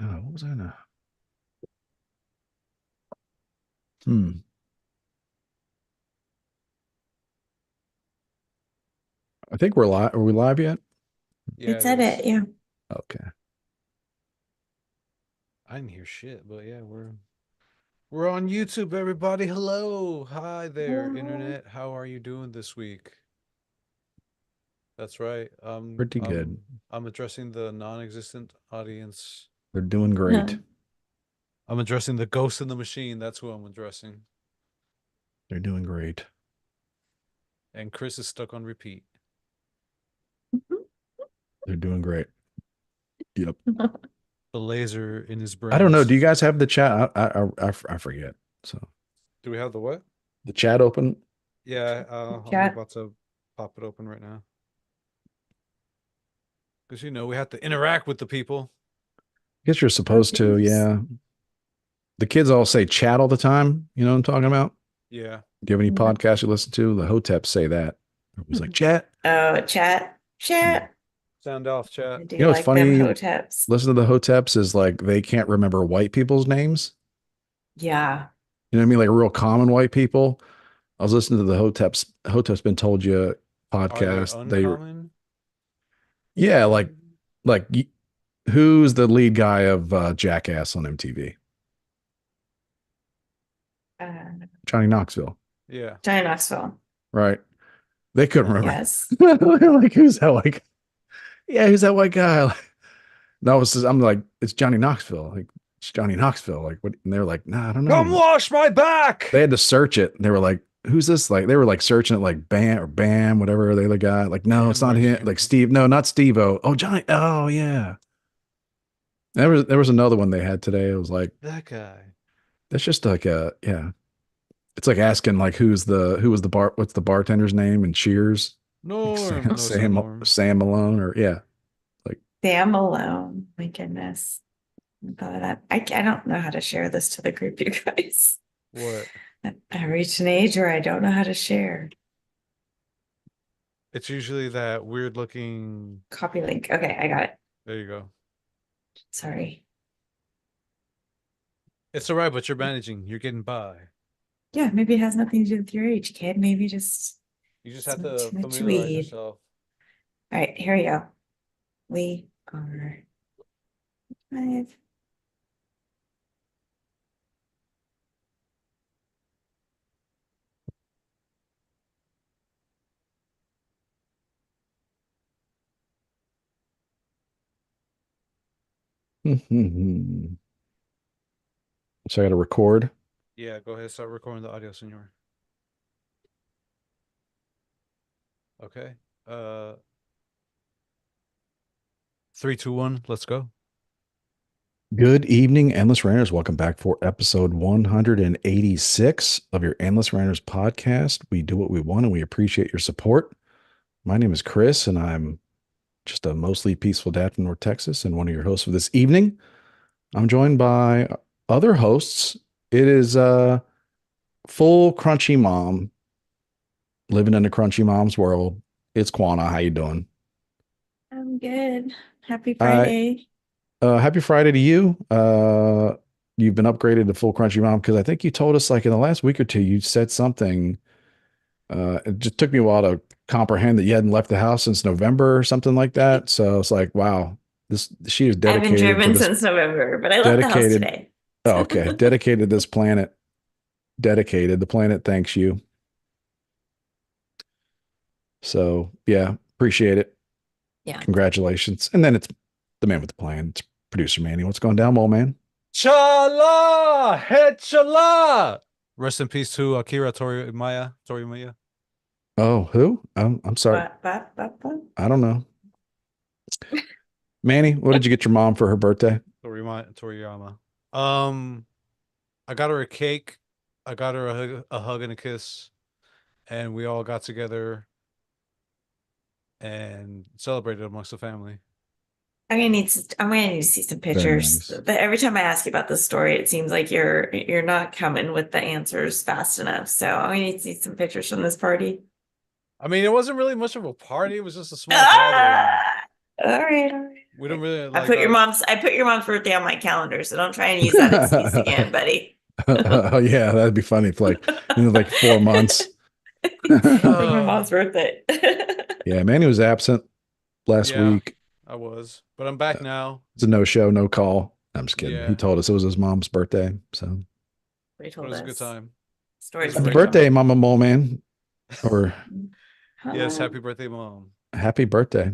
What was I gonna? Hmm. I think we're live. Are we live yet? Yeah, It it said it, is. yeah. Okay. I didn't hear shit, but yeah, we're on YouTube, everybody. Hello. Hi there, Hello. internet. How are you doing this week? That's right. Pretty good. I'm addressing the non-existent audience. They're doing great. No. I'm addressing the ghost in the machine. That's who I'm addressing. They're doing great. And Chris is stuck on repeat. They're doing great. Yep. The laser in his I don't brain know. Do is. you guys have the chat? I forget. So Do we have the what? the chat open. Yeah, I'm Chat. about to pop it open right now. Because we have to interact with the people. I guess you're Oh, supposed to. geez. Yeah. The kids all say chat all the time. You know what I'm talking about? Yeah. Do you have any No. podcasts you listen to? The Hoteps say that. It was like chat. Oh, chat. Yeah. Chat. Sound off, chat. I do You know what's like them funny? hoteps. Listen to the Hoteps is like they can't remember white people's names. Yeah. You know what I mean? Like real common white people. I was listening to the Hotep's Been Told You Are they podcast. uncommon? Yeah, like who's the lead guy of Jackass on MTV? Uh, Johnny Knoxville, Yeah. Johnny Knoxville. right? They couldn't remember. Yes. They're like, who's that white? Yeah, who's that white guy? No, I'm like, it's Johnny Knoxville. Like, it's Johnny Knoxville. Like, what? And they're like, nah, I don't Come know. wash my They back. had to search it. And they were like, who's this? Like, they were like searching it, like Bam or Bam, whatever the other guy. Like, no, it's Bam not him. Like Margera. Steve. No, not Steve O. Oh, Johnny. Oh, yeah. There was another one they had today. It was like, That guy. that's just like a yeah. It's like asking like who was the bar what's the bartender's name in Cheers? Like Norm. No, it's not Sam Norm. Sam Malone or yeah. Like Sam alone. My goodness. But I don't know how to share this to the group, you guys. What? I reached an age where I don't know how to share. It's usually that weird looking. Copy link. Okay, I got it. There you go. Sorry. It's all right, but you're managing. You're getting by. Yeah, maybe it has nothing to do with your age, kid. Maybe just You just have smoke to too much familiarize weed. yourself. All right, here we go. We are live. so I gotta record. Yeah, go ahead. Start recording the audio, senor. Okay. Uh, 3, 2, 1. Let's go. Good evening, Endless Ranters. Welcome back for episode 186 of your Endless Ranters podcast. We do what we want and we appreciate your support. My name is Chris, and I'm just a mostly peaceful dad from North Texas and one of your hosts for this evening. I'm joined by other hosts. It is full crunchy mom living in the crunchy mom's world. It's Quana. How you doing? I'm good. Happy Uh, Friday. happy Friday to you. You've been upgraded to full crunchy mom because I think you told us like in the last week or two you said something. It just took me a while to comprehend that you hadn't left the house since November or something like that. So it's like, wow, this she is I haven't dedicated to driven this. since November, but I left the house Dedicated. today. Oh, okay, dedicated to this planet. Dedicated. The planet thanks you. So yeah, appreciate it. Yeah. Congratulations. And then it's the man with the plan. It's producer Manny. What's going down, mole man? Chala! Chala! Rest in peace to Akira Toriyama. Toriyama. Oh, who? I'm sorry. I don't know. Manny, what did you get your mom for her birthday? Toriyama. Um, I got her a cake. I got her a hug and a kiss, and we all got together and celebrated amongst the family. I'm gonna need to see some Very pictures. nice. But every time I ask you about this story, it seems like you're not coming with the answers fast enough. So I'm gonna need to see some pictures from this party. I mean, it wasn't really much of a party. It was just a small gathering. Ah! All right, all right. We don't really I like put your our. mom's I put your mom's birthday on my calendar, so don't try and use that excuse again, buddy. Oh yeah, that'd be funny if like in like 4 months. It's like my Uh, mom's birthday. Yeah, Manny was absent last yeah, week. I was, but I'm back now. It's a no show, no call. I'm just kidding. He Yeah, told us it was his mom's birthday. So What he but it told was a good us. time. It was a Stories happy of great the birthday, time. Mama Mole Man. Or Yes, Huh? happy birthday, mom. happy birthday.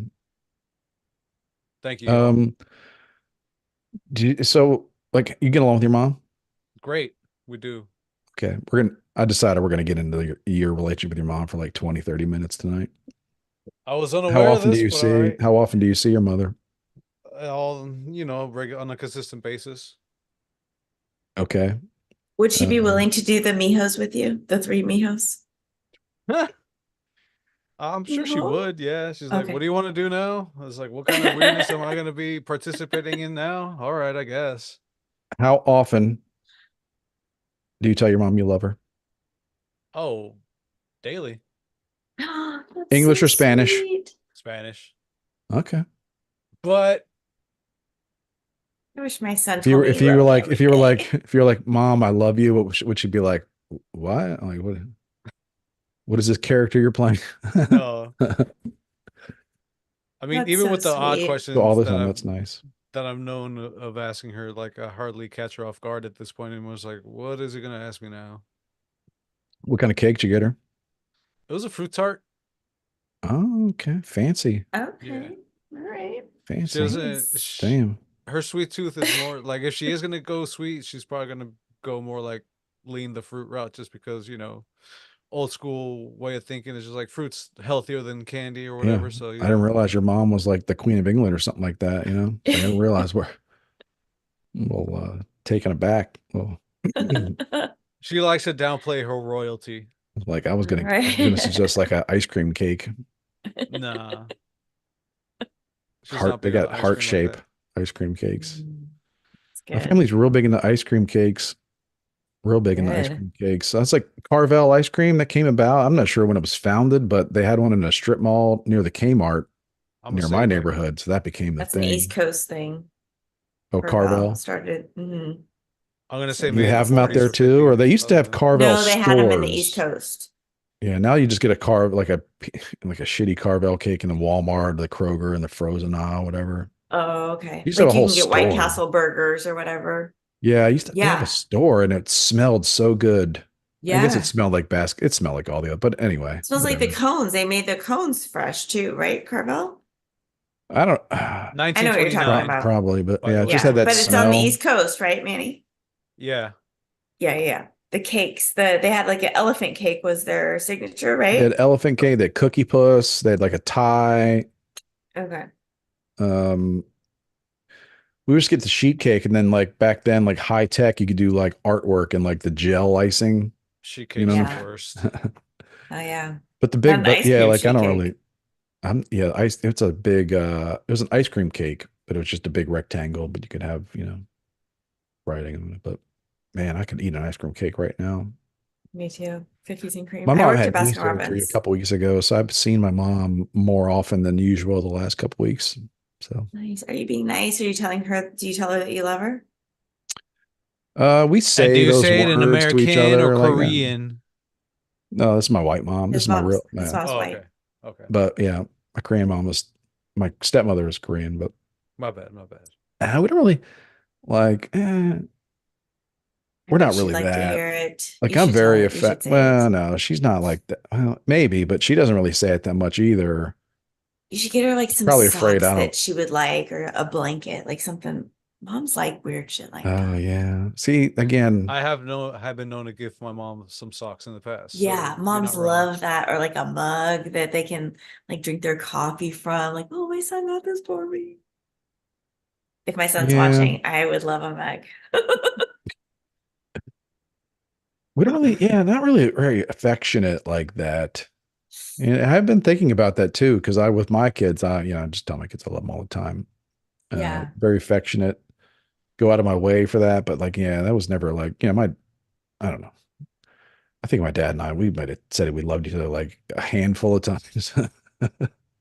Thank you, y'all. Um, so like you get along with your mom? Great, we do. Okay. I decided we're gonna get into your relationship with your mom for like 20, 30 minutes tonight. I was How unaware of often do this, you but all see right. how often do you see your mother? All regular on a consistent basis. Okay. Would she be Um, willing to do the Mijos with you? The three Mijos? I'm sure she No. would. Yeah, she's like, "What Okay. do you want to do now?" I was like, "What kind of weirdness am I going to be participating in now?" All right, I guess. how often do you tell your mom you love her? Oh, daily That's English so or Spanish? sweet. Spanish, Okay. but I wish my son If you told were me if he you were loved me like every if you were like day. if you're like, Mom, I love you, what would she be like? What? Like what is this character you're playing? no. I mean, That's even so with the odd sweet. So all questions the time, that's nice. that I've known of asking her, like I hardly catch her off guard at this point, and was like, "What is he going to ask me now?" What kind of cake did you get her? It was a fruit tart. Oh, okay. Fancy. Yeah, Okay. All right. she Fancy. doesn't. Nice. Damn. Her sweet tooth is more like if she is gonna go sweet, she's probably gonna go more like lean the fruit route just because old school way of thinking is just like fruit's healthier than candy or Yeah. whatever. So I didn't realize your mom was like the Queen of England or something like that, you know? It's like I didn't realize we're well taken aback. Well she likes to downplay her royalty. like I was gonna suggest like Right. an ice cream cake. Nah, she's Heart not they big on got the ice heart cream like shape that. ice cream cakes. It's My good. family's real big into ice cream cakes. Real big into ice Good. cream cakes. So that's like Carvel ice cream that came about. I'm not sure when it was founded, but they had one in a strip mall near the Kmart I'm gonna near say my like neighborhood. So that became the That's an East thing. Coast thing. Oh, Carvel Carvel. started. I'm gonna say Started You maybe in the have them out 40s there or East. too, or they 50s. used to have Carvel No, they had them in the East stores. Coast. Yeah, now you just get a like a shitty Carvel cake in the Walmart, the Kroger, and the frozen aisle, whatever. Oh, okay. You used to have Like a you whole can get White store. Castle burgers or whatever. Yeah, they have a Yeah. store and it smelled so good. I guess it Yeah. smelled like it smelled like all the other, but anyway, Smells like the whatever. cones. They made the cones fresh too, right, Carvel? I don't I know what you're talking 1929 about. probably, but by yeah, it just had Yeah, that Oreo. but it's on the smell. East Coast, right, Manny? Yeah, Yeah, yeah. Yeah. The cakes, they had like an elephant cake was their signature, They had right? elephant cake, they had cookie puss, they had like a tie. Okay. Um, we would just get the sheet cake, and then like back then, like high tech, you could do like artwork and like the gel icing, sheet you cake's the know. Yeah. worst. Oh yeah. But Had an but ice yeah, cream like I sheet don't cake. really. I'm yeah, ice. It's a big. It was an ice cream cake, but it was just a big rectangle. But you could have writing on it. But man, I could eat an ice cream cake right now. Me too. Cookies and cream. My I mom worked at had knee Baskin surgery a Robbins. couple weeks ago, so I've seen my mom more often than usual the last couple weeks. So Nice. Are you being nice? Are you telling her, do you tell her that you love her? we And do say you those say it in words to each American or other like Korean? no, this is my white mom. This is my real His mom's Oh, okay. white. Okay. but yeah, my Korean mom was my stepmother is Korean, but My bad. My bad. we don't really like I we're bet not she'd really like to that. hear it. Like You I'm should tell very it. You should say well, it. no, she's not like that. Well, maybe, but she doesn't really say it that much either. You should get her like She's some probably afraid socks I don't. that she would like or a blanket, like something. Moms like weird shit like Oh that. yeah. See, again, Have been known to give my mom some socks in the past, Yeah, so you're moms not wrong. love that, or like a mug that they can like drink their coffee from. Like, oh, my son got this for me. If my son's yeah, watching, I would love a mug. we don't really, yeah, not really very affectionate like that. And I've been thinking about that too, because with my kids, I just tell my kids I love them all the time. Yeah. Very affectionate, go out of my way for that. But like, yeah, that was never like, I don't know. I think my dad and we might have said we loved each other like a handful of times.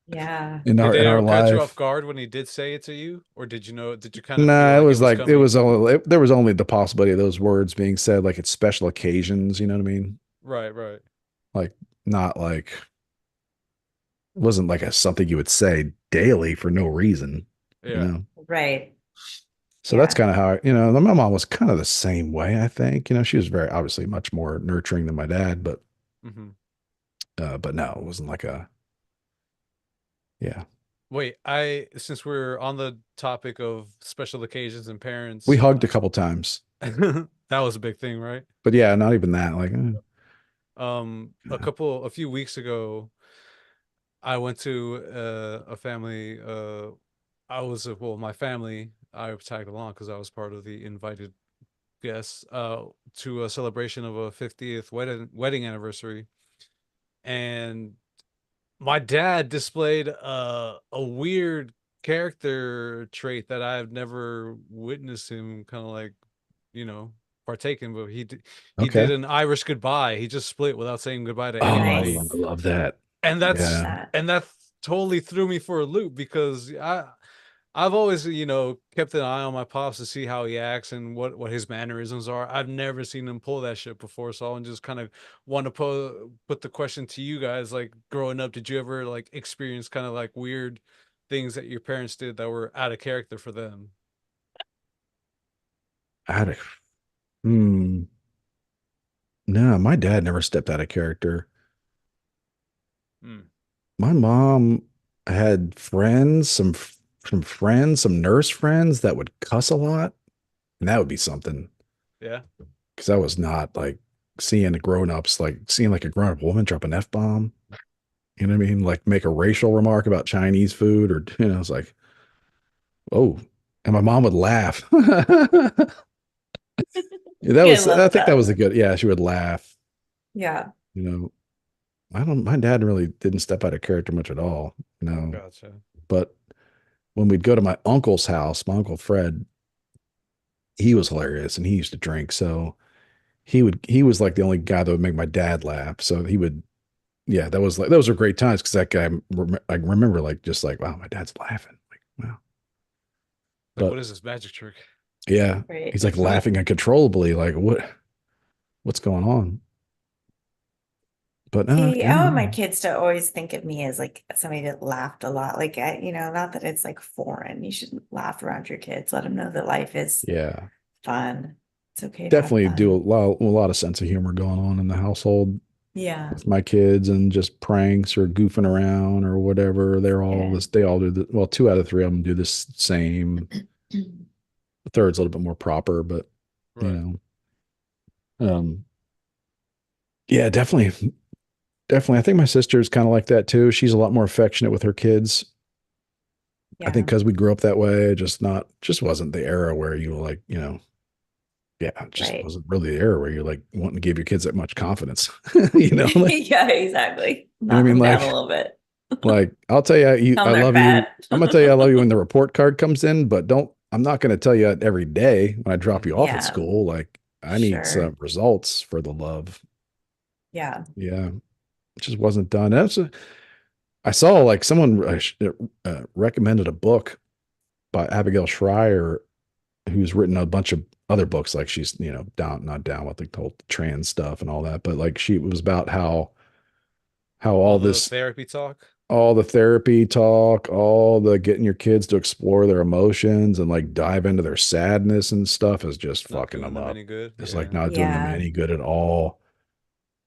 Yeah. in Did our it ever catch you off life. guard when he did say it to you, or did you know? Did you kind of feel Nah, it like it was was like it coming? was only there was only the possibility of those words being said like at special occasions, you know what I mean? Right, right. Like not like it wasn't like a something you would say daily for no reason, you Yeah. know. Right. So that's Yeah. kind of how my mom was kind of the same way, I think. She was very obviously much more nurturing than my dad, Hmm. but no, it wasn't like a yeah. Wait, since we're on the topic of special occasions and We parents, hugged a couple times, that was a big thing, right? but yeah, not even that. Like, A few weeks ago, I went to a family. My family. I tagged along because I was part of the invited guests to a celebration of a 50th wedding anniversary, and my dad displayed a weird character trait that I've never witnessed him kind of like, you know, partake in. But he did okay. an Irish goodbye. He just split without saying goodbye to Oh, anybody, I Nice. love that. and Love Yeah. that. that totally threw me for a loop because I've always, kept an eye on my pops to see how he acts and what his mannerisms are. I've never seen him pull that shit before, so I just kind of want to put the question to you guys. Like, growing up, did you ever like experience kind of like weird things that your parents did that were out of character for them? Out of hmm. No, my dad never stepped out of character. Hmm. My mom had friends, some friends, some nurse friends that would cuss a lot, and that would be something Yeah. because I was not like seeing the grown-ups, like seeing like a grown-up woman drop an F-bomb. You know what I mean? Like make a racial remark about Chinese food or it's like, oh, and my mom would laugh. Yeah, that Yeah, I was I love think that that. was a good, yeah, she would laugh. Yeah. You know, I don't my dad really didn't step out of character much at all, Gotcha. but when we'd go to my uncle's house, my uncle Fred, he was hilarious and he used to drink. So he was like the only guy that would make my dad laugh. So he would, yeah, that was like, those were great times because that guy, I remember like, just like, wow, my dad's laughing. Like, wow. Like, what But is this magic trick? yeah, Right. he's like laughing uncontrollably. Like, what's going on? But See, yeah, I want my no. kids to always think of me as like somebody that laughed a lot. Like, not that it's like foreign. You should laugh around your kids. Let them know that life is Yeah, fun. It's okay to have definitely do fun. a lot of sense of humor going on in the household Yeah. with my kids and just pranks or goofing around or whatever. Yeah. They all do the, well, two out of three of them do this same. The third's a little bit more proper, but Right. you um, yeah, definitely. I think my sister's kind of like that too. She's a lot more affectionate with her kids. I think Yeah. because we grew up that way, just wasn't the era where you were like, yeah, it just Right. wasn't really the era where you're like wanting to give your kids that much confidence. Like, Yeah, exactly. I Knock mean, them down a little bit. I'll tell you, Tell them I they're love you. fat. I'm gonna tell you I love you when the report card comes in, but I'm not gonna tell you that every day when I drop you Hmm. off at Yeah, school. Like, I need sure. some results for the love. Yeah. Yeah, it just wasn't done. I saw like someone recommended a book by Abigail Schreier, who's written a bunch of other books. Like she's, not down with the whole trans stuff and all that, but like she was about how All the therapy talk. all the therapy talk, all the getting your kids to explore their emotions and like dive into their sadness and stuff is just Not fucking doing them them up. any good. It's like Yeah. not doing them Yeah. any good at all.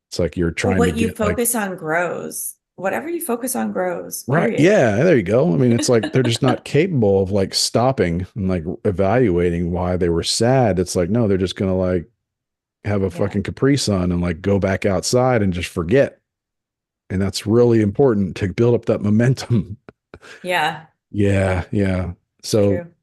It's like you're Well, trying to what you get like, focus on grows. Whatever you focus on grows, right. period. Yeah, there you go. I mean, it's like they're just not capable of like stopping and like evaluating why they were sad. It's like, no, they're just gonna like have a Yeah. fucking Capri Sun and like go back outside and just forget. And that's really important to build up that momentum. Yeah, Yeah, yeah. it's So, true.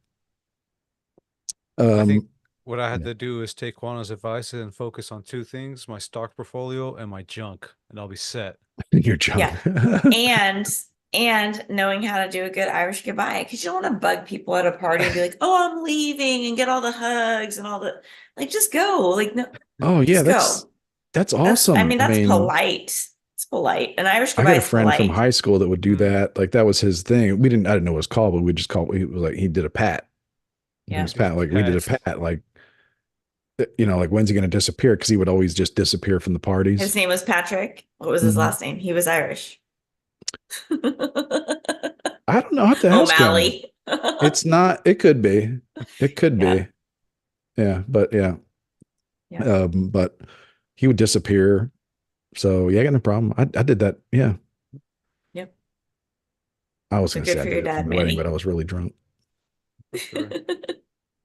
I think um, what I had yeah, to do is take Juana's advice and focus on two things: my stock portfolio and my junk, and I'll be set. you're junk. Yeah. And knowing how to do a good Irish goodbye because you don't want to bug people at a party and be like, "Oh, I'm leaving," and get all the hugs and all the like. Just go, like no, Oh yeah, just go. that's I awesome. mean, I that's mean, polite. It's polite. An Irish I got goodbye a is friend from polite. high school that would do Mhm. that. Like that was his thing. I didn't know what it was called, but we just called. He was like he did a pat. He Yeah. was pat. Like we did a Pat. pat. Like like when's he going to disappear? Because he would always just disappear from the parties. His name was Patrick. What was his Mhm. last name? He was Irish. I don't know. I have to ask him. O'Malley. It's not. It could be. It could Yeah. be. Yeah, but yeah. Yeah. But he would disappear. So yeah, I got no problem. I did that. Yeah. Yep. I was So going to good say I for did your it for dad, my wedding, but I Manny. was really drunk. For sure.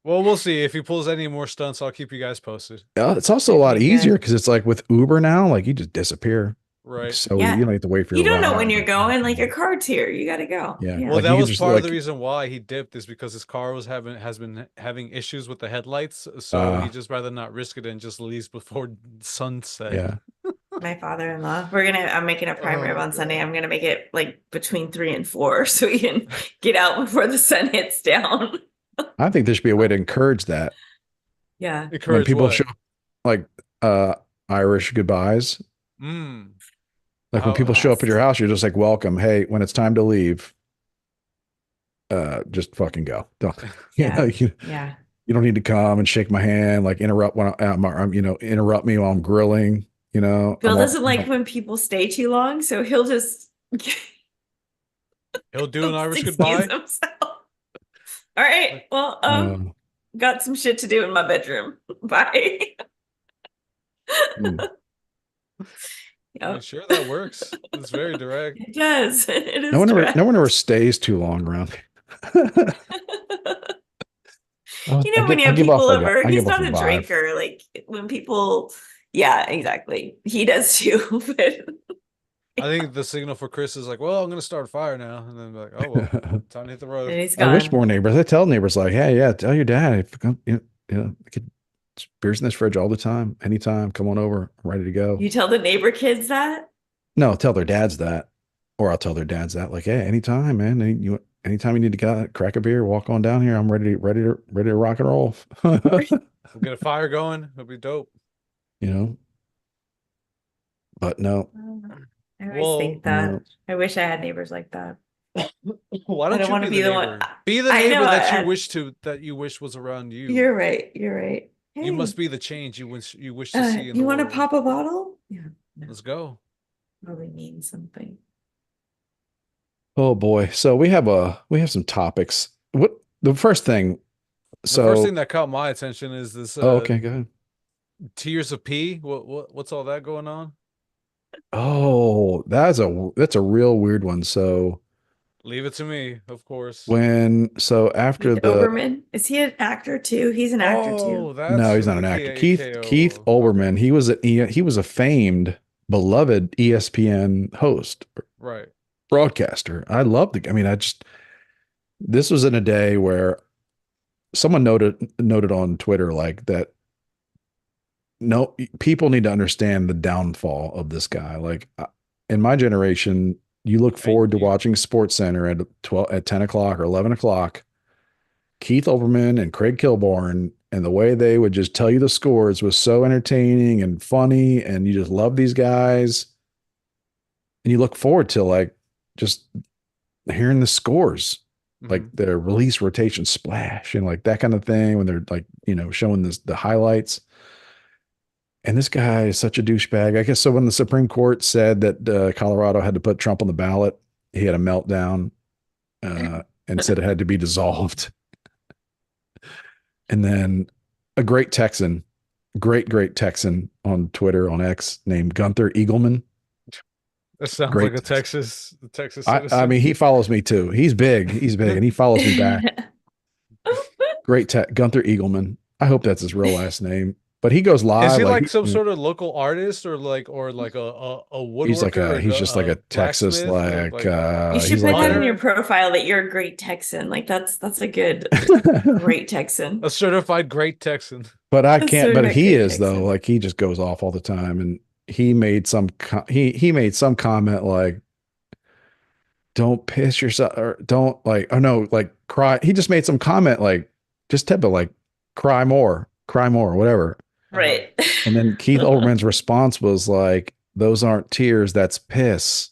Well, we'll see. If he pulls any more stunts, I'll keep you guys posted. It's also a That'd lot be easier good. because it's like with Uber now, like you just disappear. Right. So Yeah. you don't have to wait for You your don't know ride. when you're going. Like your card's here. You got to go. Yeah. Well, Like that you can was just part of the like, reason why he dipped is because his car has been having issues with the headlights, so uh, he just rather not risk it and just leaves before sunset. yeah. My father-in-law. I'm making a prime rib Oh, on Sunday. God. I'm gonna make it like between 3 and 4 so we can get out before the sun hits down. I think there should be a way to encourage that. Yeah. When Encourage people what? show like Irish goodbyes, Mm. like when How? people show up at your Yes. house, you're just like, welcome. Hey, when it's time to leave, just fucking go. Don't, Yeah. you Yeah. don't need to come and shake my hand, like interrupt when interrupt me while I'm grilling. Bill doesn't like when people stay too long, so he'll just He'll do an Irish excuse goodbye. himself. All right. Well, uh, got some shit to do in my bedroom. Bye. hmm. I'm Yep. sure that works. It's very direct. It does. It No is one ever, direct. no one ever stays too long around. When you I have give off people like over, I he's give off not a a vibe. drinker. Like when people, yeah, exactly. He does too. But I think the signal for Chris is like, well, I'm gonna start a fire now, and then like, oh well, time to hit the road. then he's I wish gone. more neighbors. I tell neighbors like, hey, yeah, tell your dad if get beers in this fridge all the time, anytime. Come on over. I'm ready to go. You tell the neighbor kids that? No, tell their dads that, or I'll tell their dads that. Like, hey, anytime, man. Anytime you need to get crack a beer, walk on down here. I'm ready to rock and roll. We'll get a fire going. It'll be dope. you know, but no, I always Well, think that. no. I wish I had neighbors like that. why I don't don't you want be to the be the one. neighbor? Be the I neighbor know. that you wish was around you. You're right. You're right. You must Hey, be the change you wish to see in you the want to world. pop a bottle? Yeah. No, Let's go. probably means something. Oh boy. So we have some topics. What the first thing? The first So thing that caught my attention is this okay, go ahead. Tears of P. What's all that going on? Oh, that's a real weird one. So Leave it to me, of course. after Keith the Oberman. Is he an actor too? He's an actor too. Oh, that's no, he's who not an actor. Keith KO. Olbermann. Okay. He was a famed, beloved ESPN host, Right. broadcaster. I loved the. I mean, this was in a day where someone noted on Twitter like that. No, people need to understand the downfall of this guy. Like in my generation, you look Thank forward to you. watching Sports Center at 10 o'clock or 11 o'clock. Keith Olbermann and Craig Kilborn and the way they would just tell you the scores was so entertaining and funny, and you just love these guys, and you look forward to like just hearing the scores, like Mhm. the release rotation splash and like that kind of thing when they're like showing the highlights. And this guy is such a douchebag. I guess so. When the Supreme Court said that Colorado had to put Trump on the ballot, he had a meltdown and said it had to be dissolved. And then a great Texan, great Texan on Twitter, on X, named Gunther Eagleman. That sounds like Great. a Texas I citizen. mean, he follows me too. He's big, and he follows me back. Great Gunther Eagleman. I hope that's his real last name. But he goes Is live he like like some sort of local artist or like a woodworker or he's just like a Texas blacksmith or like You a should he's put like that in hunter? your profile that you're a great Texan. Like that's a good, great Texan. A certified great Texan. but I A can't. But certified he great is though. Texan. Like he just goes off all the time, and he made he made some comment like, "Don't piss yourself," or "Don't like," oh no, like cry. He just made some comment like, just typical like, cry more, whatever. Uh-huh. Right. And then Keith Olbermann's response was like, those aren't tears, that's piss.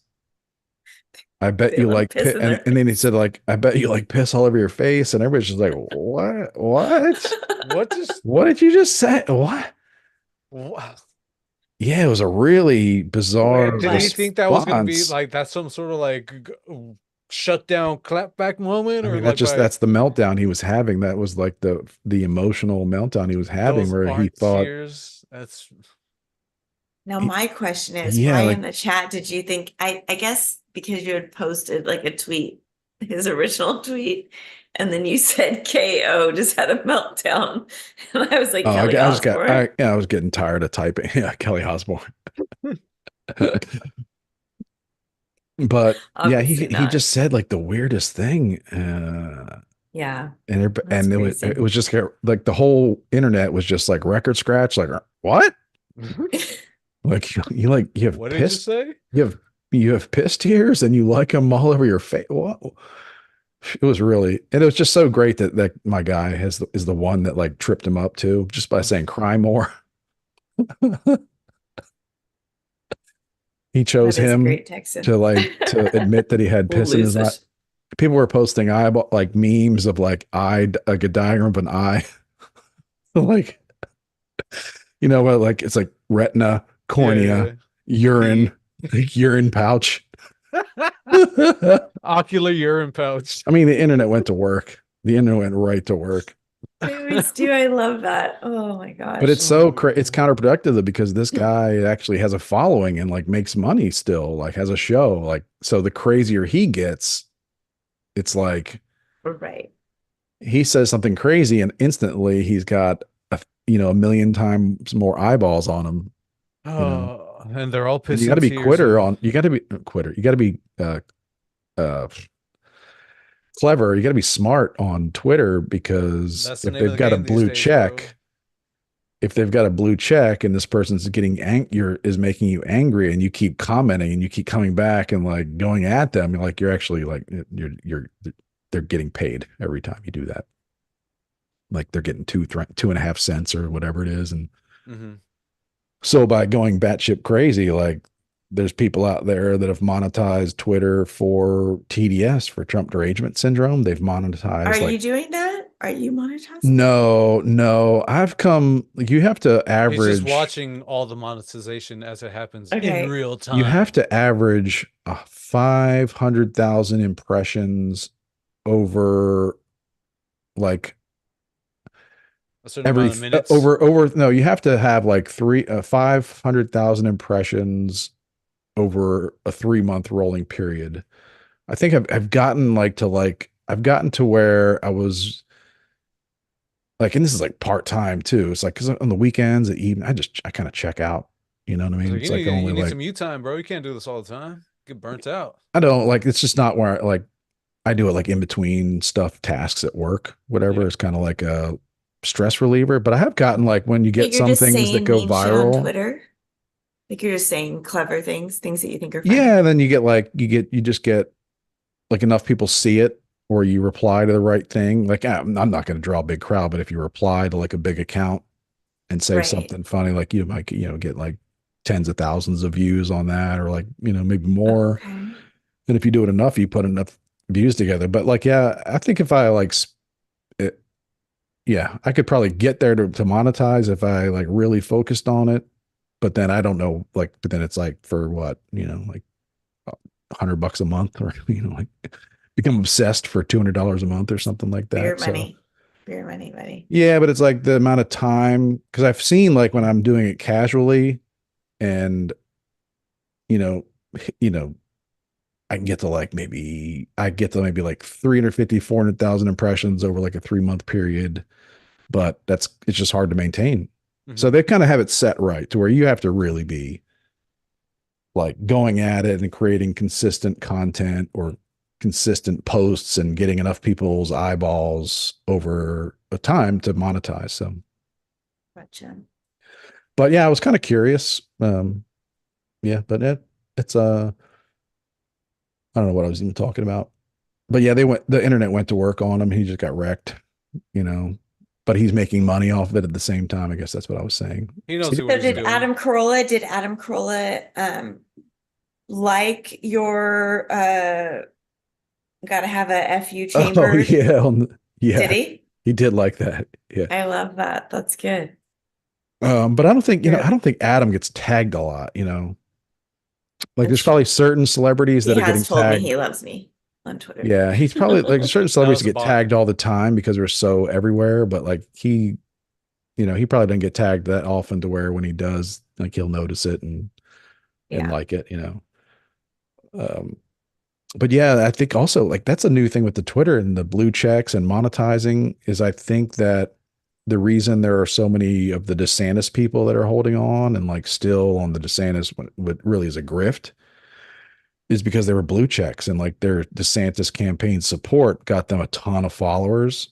I bet They you love like piss piss. in their And then he face. said, like, I bet you like piss all over your face. And everybody's just like, what? What? What just What did you just say? What? wha- Yeah, it was a really Weird bizarre did he flex. think that was gonna be response. like that's some sort of like shut down clapback moment, I or mean, like by that's the meltdown he was having. That was like the emotional meltdown he was having those where he aren't thought, tears? That's Now, my question is, yeah, why like, in the chat did you think I guess because you had posted like a tweet, his original tweet, and then you said KO just had a meltdown. And I was like, oh, Kelly I just got, Osbourne. yeah, I was getting tired of typing. Yeah, Kelly Osbourne. But yeah, Obviously he not. just said like the weirdest thing. Yeah, And that's it crazy. was just like the whole internet was just like record scratch, like what? Like you have what did you pissed, say? you have you have pissed tears, and you like them all over your face. What? It was really, and it was just so great that my guy is the one that like tripped him up too, just by saying cry more. He chose That is him great, Texan. to admit that he had We'll piss in lose his eye. this. People were posting eyeball like memes of like like a diagram of an eye, like like it's like retina, Yeah, cornea, yeah. urine, Pee. like urine pouch. I Ocular urine pouch. mean, the internet went to work. The internet went right to work. I always do. I love that. Oh my But gosh. it's counterproductive though, because this guy actually has a following and like makes money still, like has a show. Like, so the crazier he gets, it's like Right. he says something crazy and instantly he's got a million times more eyeballs on him, you know. Oh, and they're all And you got to pissing be tears quitter of on. You got to be quitter. You got to be uh, clever. You got to be smart on Twitter because that's the name of the game these days, bro. if they've got a blue check and this person's getting is making you angry and you keep commenting and you keep coming back and like going at them, like you're actually like they're getting paid every time you do that. Like they're getting 2.5 cents or whatever it is, and Hmm. so by going batshit crazy, like there's people out there that have monetized Twitter for TDS, for Trump derangement syndrome. They've Are monetized you like, doing that? Are you monetizing it? no, no, you have to He's just average, watching all the monetization as it happens in Okay. real you have time. to average 500,000 impressions over like A certain amount of minutes. no, you have to have like 500,000 impressions over a 3 month rolling period. I think I've gotten I've gotten to where I was like, and this is like part time too. It's like because on the weekends, the evening, I kind of check out. You know what I It's mean? like It's like only you need like some you time, bro. You can't do this all the time. Get burnt out. I don't like. It's just not where I do it like in between stuff, tasks at work, whatever. Yeah. It's kind of like a stress reliever. But I have gotten like when you Like get you're some just things that saying go mean shit on viral. Twitter. Like you're just saying clever things, things that you think are funny. Yeah, and then you get like you just get like enough people see it or you reply to the right thing. Like I'm not going to draw a big crowd, but if you reply to like a big account and say Right. something funny, like you might get like tens of thousands of views on that, or like maybe more. Okay. And if you do it enough, you put enough views together. But like, yeah, I think if I like it, yeah, I could probably get there to monetize if I like really focused on it. But then I don't know, like, but then it's like for what, like $100 a month, or like become obsessed for $200 a month or something like Beer that. So money. Beer money, buddy. yeah, but it's like the amount of time, because I've seen like when I'm doing it casually and you know, you know, I get to maybe like 350, 400,000 impressions over like a 3 month period, but it's just hard to maintain. So Hmm. they kind of have it set right to where you have to really be like going at it and creating consistent content or consistent posts and getting enough people's eyeballs over a time to monetize. So, Gotcha. but yeah, I was kind of curious. Yeah, but it's I don't know what I was even talking about. But yeah, the internet went to work on him. He just got wrecked, you know. but he's making money off of it at the same time. I guess that's what I was saying. He So knows what So he's did doing. Adam Carolla like your gotta have a FU oh chamber? yeah, Did yeah, he? he did like that. Yeah. I love that. That's good. But I don't think, I True. don't think Adam gets tagged a lot. Like That's there's true. probably certain celebrities He that are getting has told me tagged. he loves me on Twitter. Yeah, he's probably like certain That celebrities was a get bot. tagged all the time because we're so everywhere, but like he probably doesn't get tagged that often to where when he does, like he'll notice it and Yeah. like it. Um, but yeah, I think also like that's a new thing with the Twitter and the blue checks and monetizing is I think that the reason there are so many of the DeSantis people that are holding on and like still on the DeSantis what really is a grift is because they were blue checks and like their DeSantis campaign support got them a ton of followers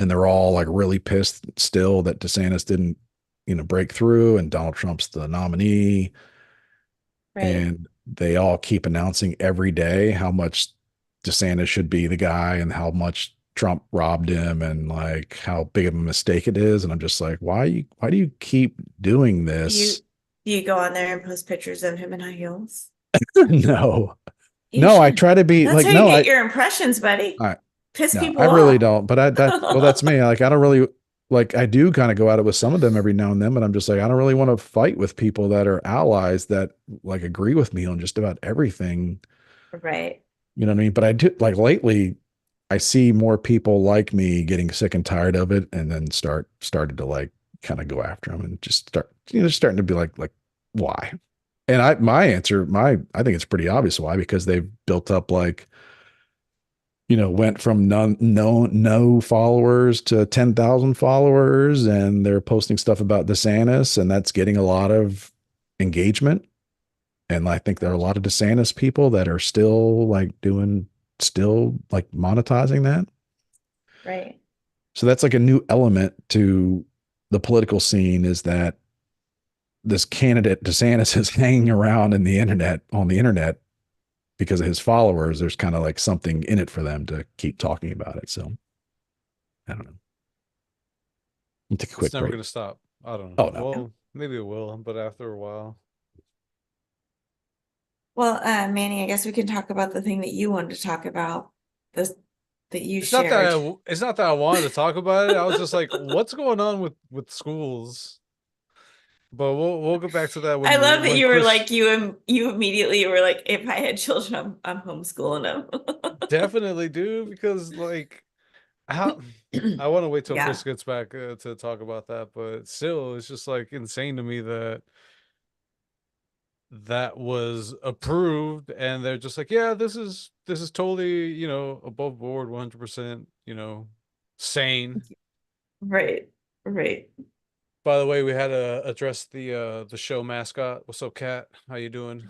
and they're all like really pissed still that DeSantis didn't break through and Donald Trump's the nominee Right. and they all keep announcing every day how much DeSantis should be the guy and how much Trump robbed him and like how big of a mistake it is. And I'm just like, why do you keep doing Do you this? do you go on there and post pictures of him in high heels? No, You no, I should. try to be That's like, how you no, get your impressions, buddy. I, Piss no, I people really off. don't. But well, that's me. Like, I don't really like, I do kind of go at it with some of them every now and then, but I'm just like, I don't really want to fight with people that are allies that like agree with me on just about everything. Right. You know what I mean? But I do like lately, I see more people like me getting sick and tired of it and then started to like kind of go after them and just starting to be like, why? And my answer, I think it's pretty obvious why, because they've built up like, went from no followers to 10,000 followers and they're posting stuff about DeSantis and that's getting a lot of engagement. And I think there are a lot of DeSantis people that are still like monetizing that. Right. So that's like a new element to the political scene is that this candidate DeSantis is hanging around on the internet because of his followers. There's kind of like something in it for them to keep talking about it. So I don't know. We'll take a It's quick never break. gonna stop. I don't know. Oh no. Well, maybe it will, but after a while. Well, Manny, I guess we can talk about the thing that you wanted to talk about, this that you It's not that shared. it's not that I wanted to talk about it. I was just like, what's going on with schools? But we'll go back to that I love that when you were Chris like you immediately were like, if I had children, I'm homeschooling definitely do because like how them. I want to wait till Yeah, Chris gets back to talk about that, but still, it's just like insane to me that that was approved and they're just like, yeah, this is totally above board, 100%, sane. right, right. By the way, we had to address the show mascot. What's up, Cat? How you doing?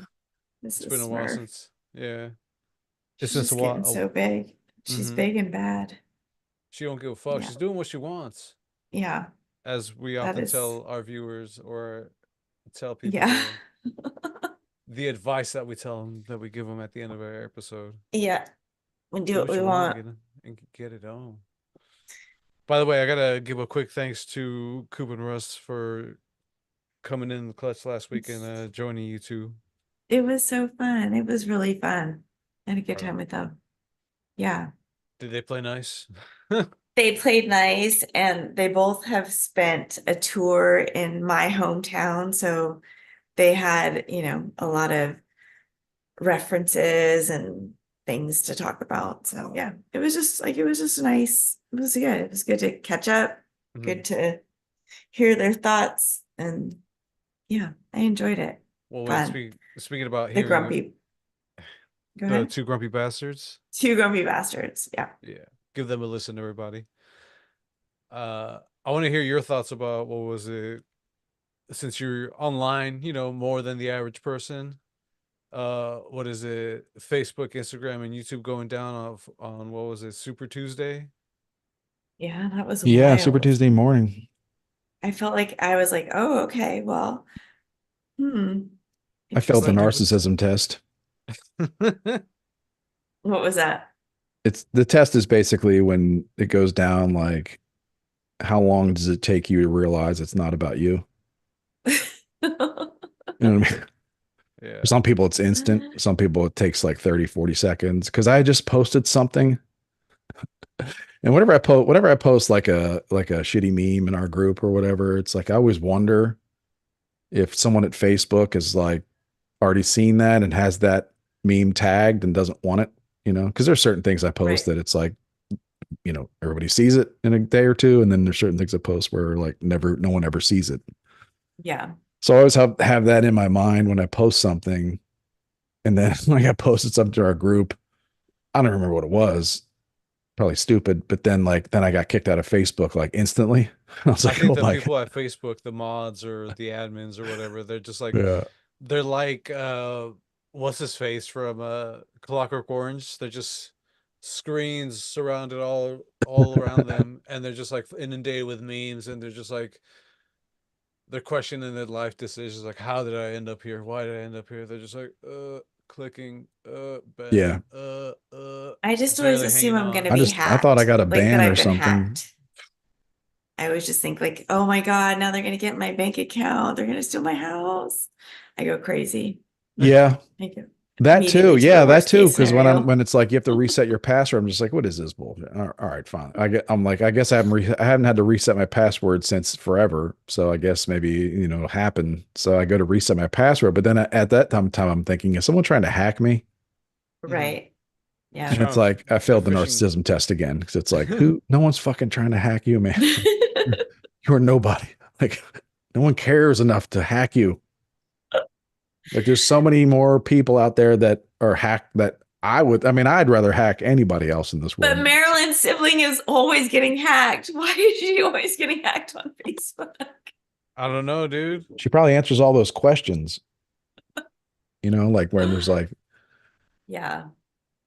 This It's is been a while Smurf. since. Yeah, it's She's been a just getting while. so big. She's Mm-hmm. big and bad. She don't give a fuck. Yeah, She's doing what she wants, yeah. as we That often is, tell our viewers or tell people yeah, the advice that we tell them that we give them at the end of every episode. yeah. We do Do what what we you want want. and get it on. By the way, I gotta give a quick thanks to Coop and Russ for coming in the clutch last week and joining you two. It was so fun. It was really fun. I had a good Right time on. with them. Yeah. Did they play nice? They played nice and they both have spent a tour in my hometown. So they had, a lot of references and things to talk about. So yeah, it was just nice. It was good. It was good to catch up, Mhm. good to hear their thoughts. And yeah, I enjoyed it. Well, wait. Fun. Speaking about The hearing grumpy, go the ahead. two grumpy bastards, Two grumpy bastards. Yeah. yeah, give them a listen, everybody. I want to hear your thoughts about what was it since you're online, more than the average person. What is it? Facebook, Instagram, and YouTube going down on what was it? Super Tuesday. Yeah, that was Yeah, Super wild. Tuesday morning. I felt like I was like, oh, okay, well, I failed the Some interesting. people. narcissism test. What was that? The test is basically when it goes down like how long does it take you to realize it's not about you? You know what I mean? Yeah. For some people, it's instant. Some people, it takes like 30, 40 seconds. Cause I just posted something. And whenever I post like a shitty meme in our group or whatever, it's like I always wonder if someone at Facebook is like already seen that and has that meme tagged and doesn't want it, you know, because there's certain things I post Right. that it's like, you know, everybody sees it in a day or two, and then there's certain things I post where like no one ever sees it. Yeah. So I always have that in my mind when I post something, and then like I posted something to our group. I don't remember what it was, probably stupid, but then I got kicked out of Facebook like instantly. I was I like, think oh the my, people at Facebook, the mods or the admins or whatever, they're just like yeah, they're like what's his face from Clockwork Orange? They're just screens surrounded all around them, and they're just like inundated with memes, and they're just like they're questioning their life decisions, like how did I end up here? Why did I end up here? They're just like clicking bet yeah. I just always barely assume hanging I'm going to on. be I thought I hacked, got a like that ban or I've been something. hacked. I always just think like, oh my God, now they're going to get my bank account. They're going to steal my house. I go crazy. Yeah, I go that too. immediately to the Yeah, that worst too. case Because scenario. when it's like you have to reset your password, I'm just like, what is this bullshit? All right, fine. I'm like, I guess I haven't had to reset my password since forever. So I guess maybe it'll happen. So I go to reset my password, but then at that time I'm thinking, is someone trying to hack me? Mhm. Right. Just Yeah. And it's trying to like I they're failed the fishing. narcissism test again because it's like, who? No one's fucking trying to hack you, man. You're nobody. Like no one cares enough to hack you. Like there's so many more people out there that are hacked that I mean, I'd rather hack anybody else in this But world. Marilyn's sibling is always getting hacked. Why is she always getting hacked on Facebook? I don't know, dude. She probably answers all those questions, like when there's like, Yeah.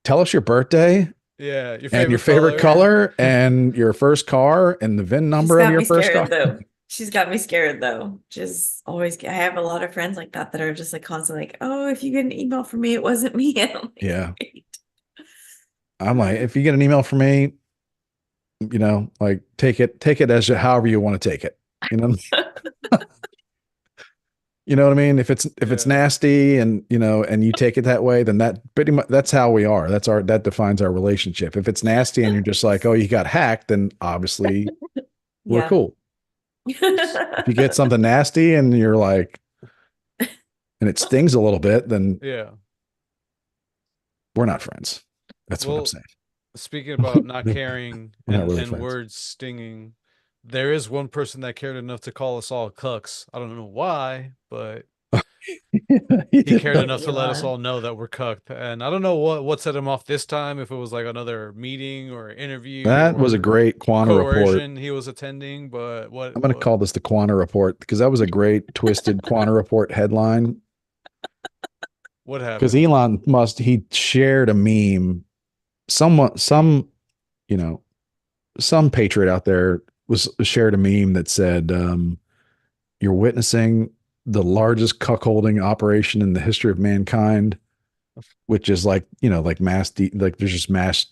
tell us your birthday Yeah, your and your favorite favorite color. Yeah. color and your first car and the VIN She's number of got your me first car. scared though. She's got me scared though. Just always, I have a lot of friends like that that are just like constantly like, oh, if you get an email from me, it wasn't me. And I'm like, Yeah. "Wait." I'm like, if you get an email from me, like take it as however you want to take it. You know, you know what I mean? If it's Yeah. nasty and and you take it that way, then that pretty much that's how we are. That defines our relationship. If it's nasty and you're just like, oh, you got hacked, then obviously we're Yeah. cool. If you get something nasty and you're like, and it stings a little bit, then Yeah. we're not friends. That's what I'm Well, saying. speaking about not caring We're not really and friends. words stinging, there is one person that cared enough to call us all cucks. I don't know why, but He he did cared not. enough to let us Elon. all know that we're cucked. And I don't know what set him off this time, if it was like another meeting or interview That was a or great Quanta report. coercion he was attending, but I'm going to call this the Quanta report because that was a great twisted Quanta report headline. what Because happened? Elon Musk, he shared a meme. Someone, you know, some patriot out there was shared a meme that said, "You're witnessing the largest cuckolding operation in the history of mankind," which is like like like there's just mass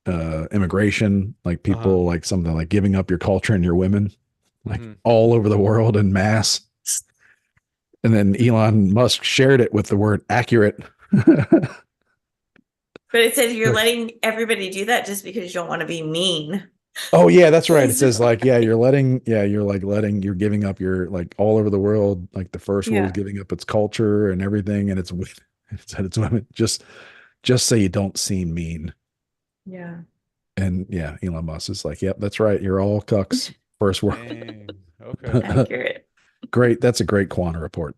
immigration, like Uh-huh. people like something like giving up your culture and your women, like Hmm. all over the world in mass. And then Elon Musk shared it with the word accurate. But it says you're letting everybody do that just because you don't want to be mean. Oh yeah, that's right. It says like, yeah, you're giving up your like all over the world, like the first world is Yeah. giving up its culture and everything, and it's women just so you don't seem mean. Yeah. And yeah, Elon Musk is like, yep, that's right. You're all cucks. First world. Dang. Okay. Accurate. Great. That's a great Quanta report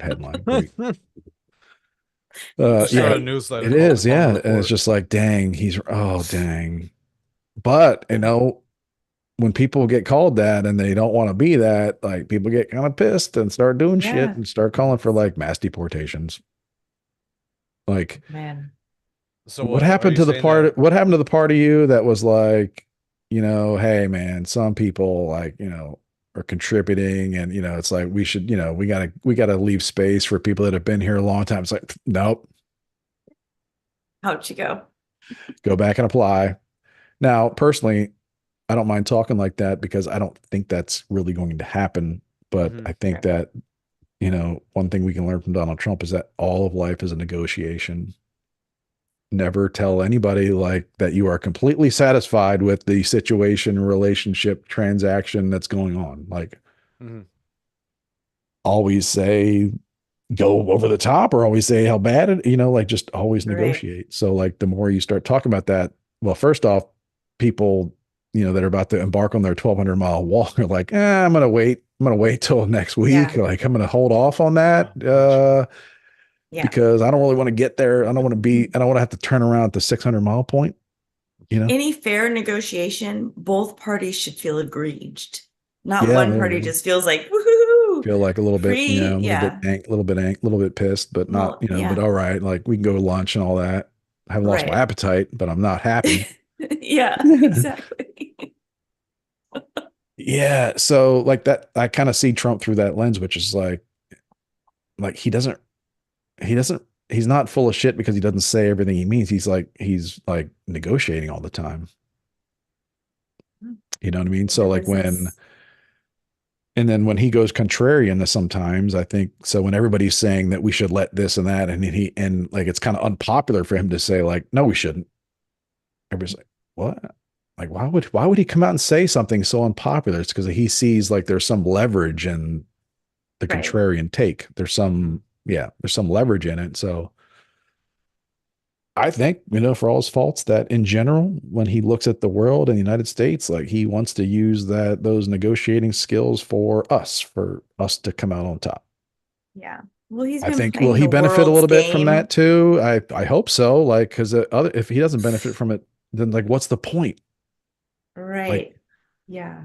headline. Great. Just start a Yeah, I newsletter it called the is. Quantum Yeah. And it's Report. just like, dang, oh, dang. But, when people get called that and they don't want to be that, like people get kind of pissed and start doing shit yeah. and start calling for like mass deportations. Like, Man. So what are you saying that what happened to the part of you that was like, hey man, some people like, are contributing and it's like we should, we gotta leave space for people that have been here a long time. It's like, nope, How'd you go? go back and apply. Now, personally, I don't mind talking like that because I don't think that's really going to happen. But Hmm. I think Right. that, one thing we can learn from Donald Trump is that all of life is a negotiation. Never tell anybody like that you are completely satisfied with the situation, relationship, transaction that's going on. Like Hmm. always say go over the top or always say how bad it, like just always Right. negotiate. So like the more you start talking about that, well, first off, people, that are about to embark on their 1,200-mile walk are like, I'm going to wait. I'm going to wait till next week. Yeah. Like I'm going to hold off on that. Gotcha. Yeah. Because I don't really want to get there. I don't want to have to turn around at the 600-mile point, Any fair negotiation, both parties should feel aggrieved. Not Yeah, one there party you go. just feels like, woohoo, Feel like a little bit, free. Yeah. a little bit pissed, but not, Well, but yeah. all right. Like we can go to lunch and all that. I haven't lost my Right. appetite, but I'm not happy. Yeah, exactly. Yeah. So like that, I kind of see Trump through that lens, which is like he doesn't, he's not full of shit because he doesn't say everything he means. He's like negotiating all the time. You know what I mean? So Their like business. and then when he goes contrarian to sometimes, I think so when everybody's saying that we should let this and that, and like it's kind of unpopular for him to say, like, no, we shouldn't. Everybody's like, what? Like, why would he come out and say something so unpopular? It's because he sees like there's some leverage in the Right. contrarian take. There's some leverage in it. So I think, for all his faults, that in general, when he looks at the world and the United States, like he wants to use those negotiating skills for us to come out on top. Yeah. Well, he's I been think, will playing he the benefit a world's little bit from game. that too? I hope so. Like, because if he doesn't benefit from it, then like, what's the point? Like, Right. Yeah.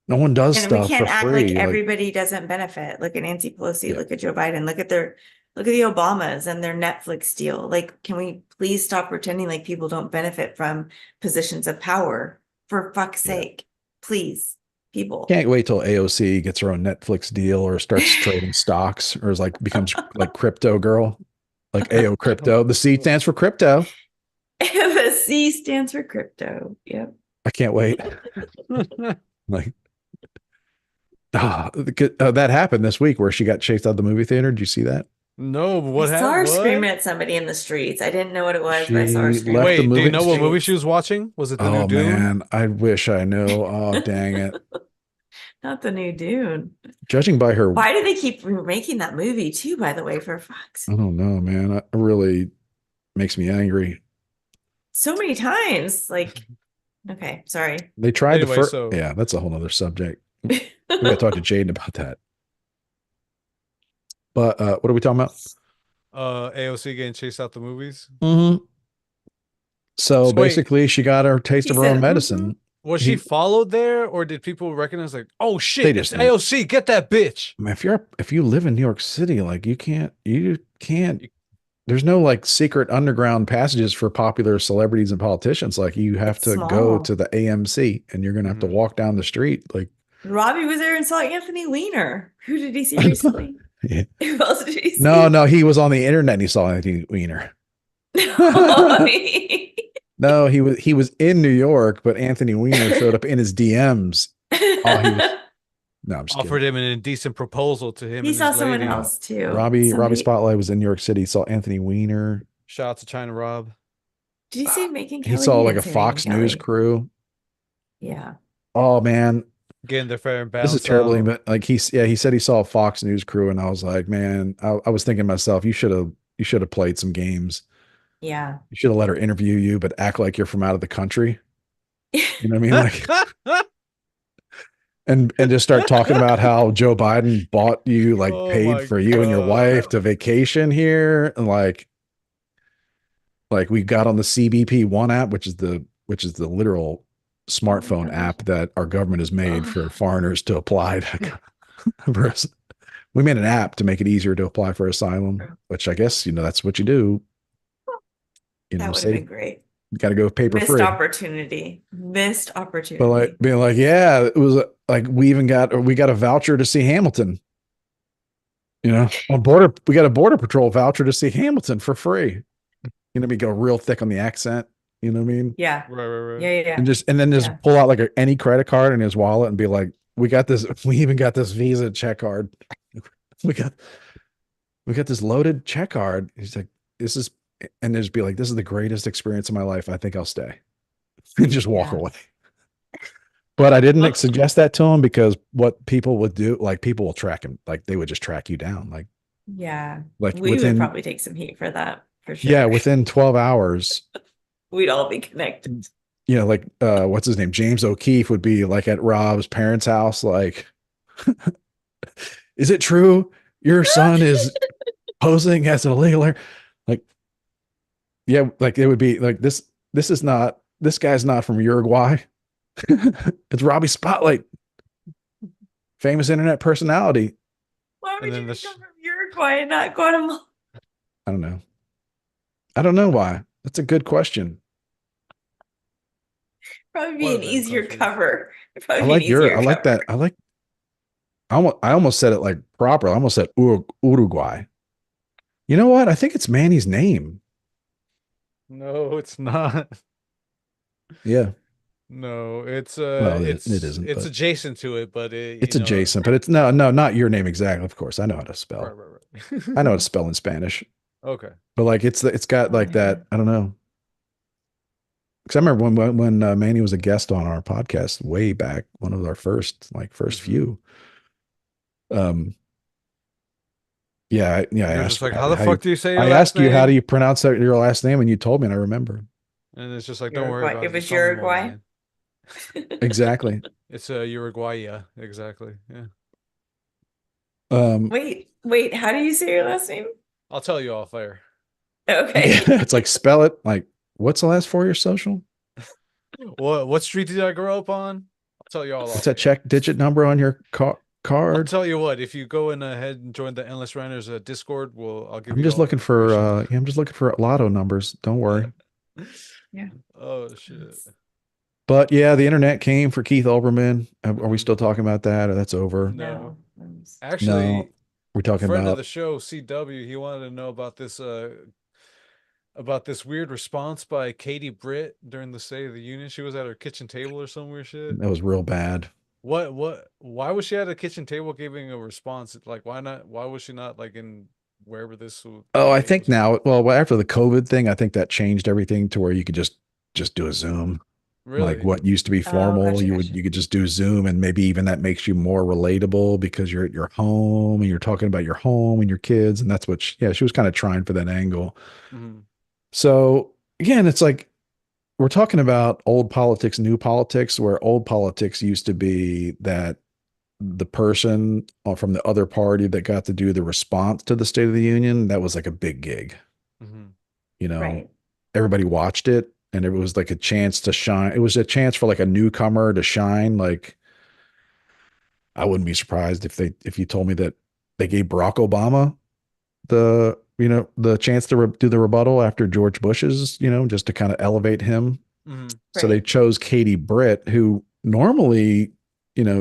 no one does And we stuff for can't act like free. Like, everybody doesn't benefit. Look at Nancy Pelosi, yeah, look at Joe Biden, look at the Obamas and their Netflix deal. Like, can we please stop pretending like people don't benefit from positions of power? For fuck's yeah. sake, please, people. Can't wait till AOC gets her own Netflix deal or starts trading stocks or is like becomes like crypto girl, like AO crypto. The C stands for crypto. FSC stands for crypto. Yep. I can't wait. Like, that happened this week where she got chased out of the movie theater. Did you see that? No, but I what saw happened? her What? screaming at somebody in the streets. I didn't know what it was, but I saw her She screaming left at the Wait, do people you movie. in the know what movie she streets. was watching? Was it the new Oh Dune? man, I wish I knew. Oh dang it. Not the new Dune. Judging by her, Why do they keep remaking that movie too, by the way, for Fox? I don't know, man. It really makes me angry. So many times. Like, okay, sorry. They tried the Anyway, first. so Yeah, that's a whole nother subject. We got to talk to Jaden about that. But what are we talking about? AOC getting chased out the movies. Mm-hmm. So So wait, basically, she got her taste He of her own said, mm-hmm. medicine. was she He, followed there, or did people recognize like, oh they shit, it's just knew. AOC, get that bitch? I mean, if you live in New York City, like you can't. You- There's no like secret underground passages for popular celebrities and politicians. Like you have It's to go to small. the AMC and you're gonna have to Mhm. walk down the street. Like, Robbie was there and saw Anthony Weiner. Who did he see recently? yeah. Who else did he No, see? no, he was on the internet and he saw Anthony Weiner. No. No, he was in New York, but Anthony Weiner showed up in his DMs. Oh, he was. No, I'm just kidding. Offered him an indecent proposal to him He and saw his someone lady. else too. Robbie Somebody, Spotlight was in New York City. He saw Anthony Weiner. Shout out to China Rob. did he say Megan He Kelly? saw He like a didn't say Megan Fox News Kelly. crew. Yeah. Oh man, Getting their fair and this is balanced terrible. out. But like he said he saw a Fox News crew, and I was like, man, I was thinking to myself, you should have played some games. Yeah. You should have let her interview you, but act like you're from out of the country. You know what I mean? Like, and just start talking about how Joe Biden bought you, like Oh paid my for you and your god. wife to vacation here, and like we got on the CBP One app, which is the literal Oh my smartphone gosh. app that our government has made for Oh, foreigners to apply to. We made an app to make it easier to apply for asylum, which I guess that's what you do. that would have Say been great. you got to go paper Missed free. opportunity. Missed But like opportunity. being like, yeah, it was like we got a voucher to see Hamilton. We got a border patrol voucher to see Hamilton for free. We go real thick on the accent. You know what I mean? Yeah. Right, right, right. Yeah. Yeah. And then just Yeah. pull out like any credit card in his wallet and be like, we got this. We even got this Visa check card. We got this loaded check card. He's like, this is, and just be like, this is the greatest experience of my life. I think I'll stay and just walk Yeah. away. But I didn't suggest that to him because what people would do, like people will track him, like they would just track you down, Yeah. like We would within, probably take some heat for that for yeah, sure. within 12 hours. We'd all be connected. You know, like what's his name? James O'Keefe would be like at Rob's parents' house, like, is it true your son is posing as an illegal? Like, yeah, like it would be like this is not, this guy's not from Uruguay. It's Robbie Spotlight, famous internet personality. Why And would then you come from Uruguay and not Guatemala? I don't know. I don't know why. That's a good question. Probably one be of an them easier countries. cover. It'd I probably be an like your, easier I like that. cover. I like, I almost said it like proper. I almost said Uruguay. You know what? I think it's Manny's name. No, it's not. Yeah. No, Well, it isn't, it's but adjacent to it, but it's adjacent, but it's no, not your name exactly. Of course, I know how to right, spell. right, I know how to right. spell in Spanish, Okay. but like it's got Oh like my that. God. I don't know. Because I remember when Manny was a guest on our podcast way back, one of our first Hmm. few. Um, yeah, I You're just asked you like, how the how you. fuck do you say your I last asked you how do name? you pronounce your last name, and you told me, and I remember And it's just like, don't worry Uruguay. about It it. Just was call me Uruguay. Moline. exactly. It's Uruguay, yeah, exactly. Yeah. Um, Wait, how do you say your last name? I'll tell you off air. yeah, Okay. it's like spell it like what's the last four of your social? What street did I grow up on? I'll tell you all What's off that air. check digit number on your I'll card? tell you what, if you go in ahead and join the Endless Runners Discord, I'll give I'm you just all the looking for information. yeah, I'm just looking for lotto numbers. Don't worry. Yeah. Oh shit. But yeah, the internet came for Keith Olbermann. Are we Mhm. still talking about that, or that's over? No. No. No, Actually, we're a talking friend of about. the show, CW, he wanted to know about this weird response by Katie Britt during the State of the Union. She was at her kitchen table or some weird shit. That was real bad. Why was she at a kitchen table giving a response? Like why was she not like in wherever this Oh, I debate think was going? now, well, after the COVID thing, I think that changed everything to where you could just do a Zoom. Like Really? what used to be Oh, formal, gotcha, gotcha. you could just do Zoom, and maybe even that makes you more relatable because you're at your home and you're talking about your home and your kids, and that's what yeah, she was kind of trying for that angle. Hmm. So again, it's like we're talking about old politics, new politics, where old politics used to be that the person from the other party that got to do the response to the State of the Union, that was like a big gig. Hmm. You know, Right. everybody watched it and it was like a chance to shine. It was a chance for like a newcomer to shine. Like, I wouldn't be surprised if you told me that they gave Barack Obama the chance to do the rebuttal after George Bush's, just to kind of elevate him. Hmm. So they Right. chose Katie Britt, who normally,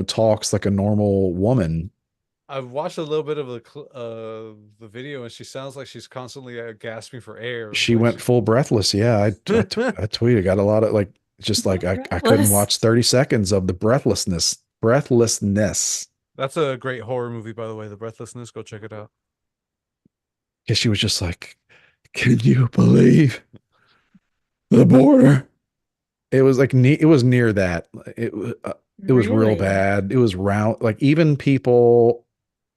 talks like a normal woman. I've watched a little bit of the video, and she sounds like she's constantly gasping for air. She Like went full breathless. Yeah, I tweeted, got a lot of like, just like I couldn't Breathless. watch 30 seconds of the breathlessness. that's a great horror movie, by the way. The Breathlessness. Go check it out. Because she was just like, can you believe the border? It was like it was near that. It was real Really? bad. It was round. Like even people,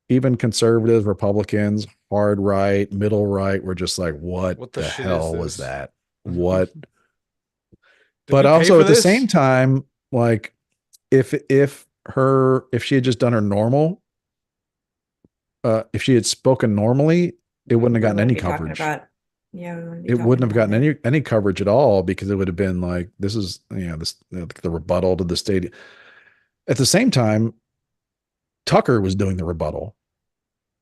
even conservatives, Republicans, hard right, middle right, were just like, what What the the shit is hell was this? that? Did What? we But pay also for at the this? same time, like if she had just done her normal, if she had spoken normally, it wouldn't have We gotten wouldn't any be talking coverage. about, yeah, we wouldn't be It talking wouldn't have about gotten it. any coverage at all because it would have been like this is this the rebuttal to the state. At the same time, Tucker was doing the rebuttal.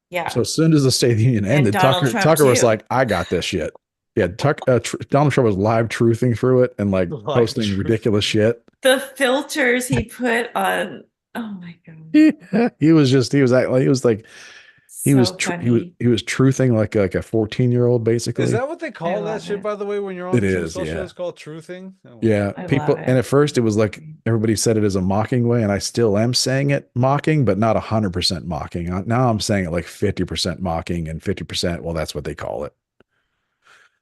Yeah. So as soon as the State of the Union And ended, Donald Trump Tucker was too. like, "I got this shit." Yeah, Donald Trump was live truthing through it and like Live posting truth. ridiculous shit. The filters he put on, oh my God. He was like So funny. he was truthing like a 14-year-old Is basically. that what they I call that love shit, it. by the way, when you're It on Truth is, Social? yeah. It's called truthing. Oh my Yeah, God. I love people, and it. at first it was like everybody said it as a mocking way, and I still am saying it mocking, but not 100% mocking. Now I'm saying it like 50% mocking and 50%, well, that's what they call it.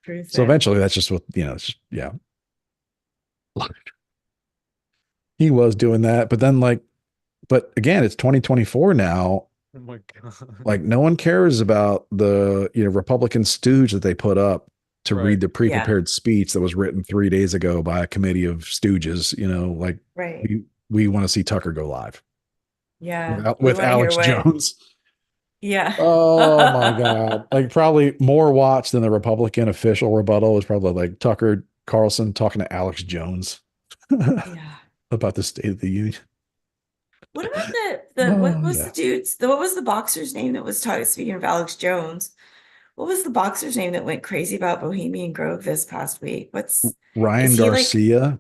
Truth So it. eventually that's just what, it's just, yeah, he was doing that. But then but again, it's 2024 now. Oh my God. Like no one cares about the, Republican stooge that they put up to Right. read the Yeah. pre-prepared speech that was written 3 days ago by a committee of stooges, like Right. we want to see Tucker go live Yeah. We with want to hear Alex what, Jones. yeah. Oh my God. Like probably more watched than the Republican official rebuttal was probably like Tucker Carlson talking to Alex Jones Yeah. about the State of the Union. What about the what Oh was the yeah. dude's what was the boxer's name that was talking, speaking of Alex Jones? What was the boxer's name that went crazy about Bohemian Grove this past week? Is Ryan he like, Garcia.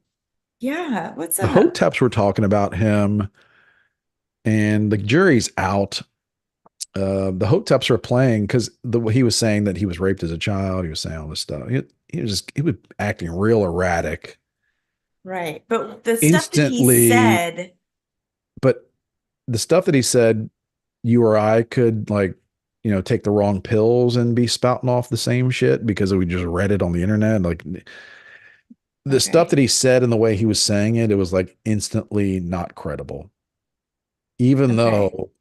yeah, what's The up? Hoteps were talking about him and the jury's out. The Hoteps were playing because he was saying that he was raped as a child. He was saying all this stuff. He was acting real erratic. Right. But the stuff that he Instantly, said, but the stuff that he said, you or I could like, take the wrong pills and be spouting off the same shit because we just read it on the internet. Like the stuff okay. that he said and the way he was saying it, it was like instantly not credible. Even Okay. though,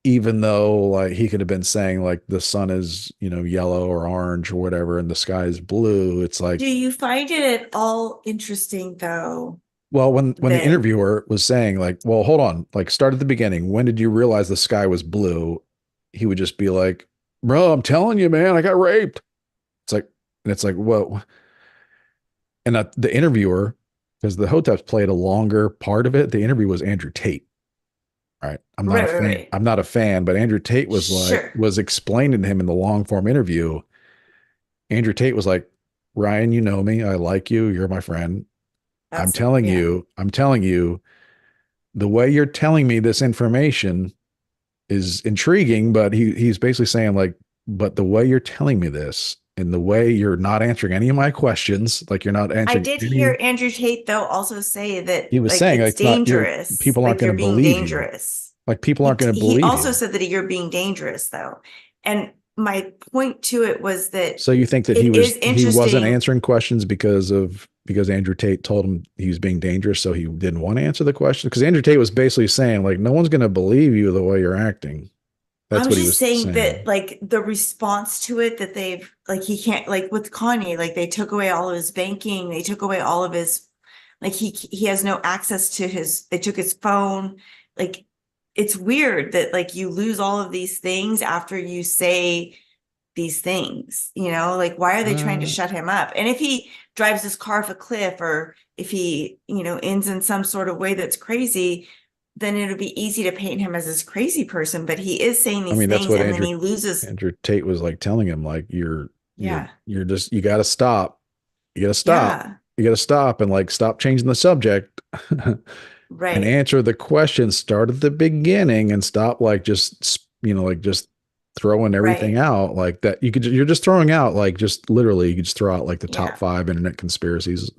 even though like he could have been saying like the sun is, yellow or orange or whatever, and the sky is blue. It's like, Do you find it at all interesting though well, when the that interviewer was saying like, well, hold on, like start at the beginning. When did you realize the sky was blue? He would just be like, bro, I'm telling you, man, I got raped. It's like, and it's like, whoa. And the interviewer, because the Hoteps played a longer part of it, the interview was Andrew Tate. All right. I'm not a right, right, fan. right. I'm not a fan, but Andrew Tate Sure. was explaining to him in the long form interview. Andrew Tate was like, Ryan, you know me. I like you. You're my friend. That's yeah. I'm telling you, the way you're telling me this information is intriguing, but he's basically saying like, but the way you're telling me this and the way you're not answering any of my questions, like you're not I answering did any, hear Andrew Tate though also say that he was like saying like it's it's not dangerous, people aren't like going you're to being believe you. dangerous. Like people aren't going to He believe also you. said that you're being dangerous though. And my point to it was that So you think that it is he wasn't interesting. answering questions because Andrew Tate told him he was being dangerous, so he didn't want to answer the question? Because Andrew Tate was basically saying like no one's going to believe you the way you're acting. That's I'm what he just was saying that saying. like the response to it that they've like he can't like with Kanye, like they took away all of his banking, they took away all of his like he has no access to they took his phone. Like it's weird that like you lose all of these things after you say these things, like why are they trying to Uh, shut him up? And if he drives his car off a cliff or if he, ends in some sort of way that's crazy, then it'll be easy to paint him as this crazy person. But he is saying I these mean, that's things what and then he loses. Andrew Tate was like telling him, like Yeah. you're just you got to stop, you got to stop, Yeah. you got to stop, and like stop changing the subject, and Right. answer the question. Start at the beginning and stop like just like just throwing everything Right. out like that. You're just throwing out like just literally you could just throw out like the top Yeah. 5 internet conspiracies,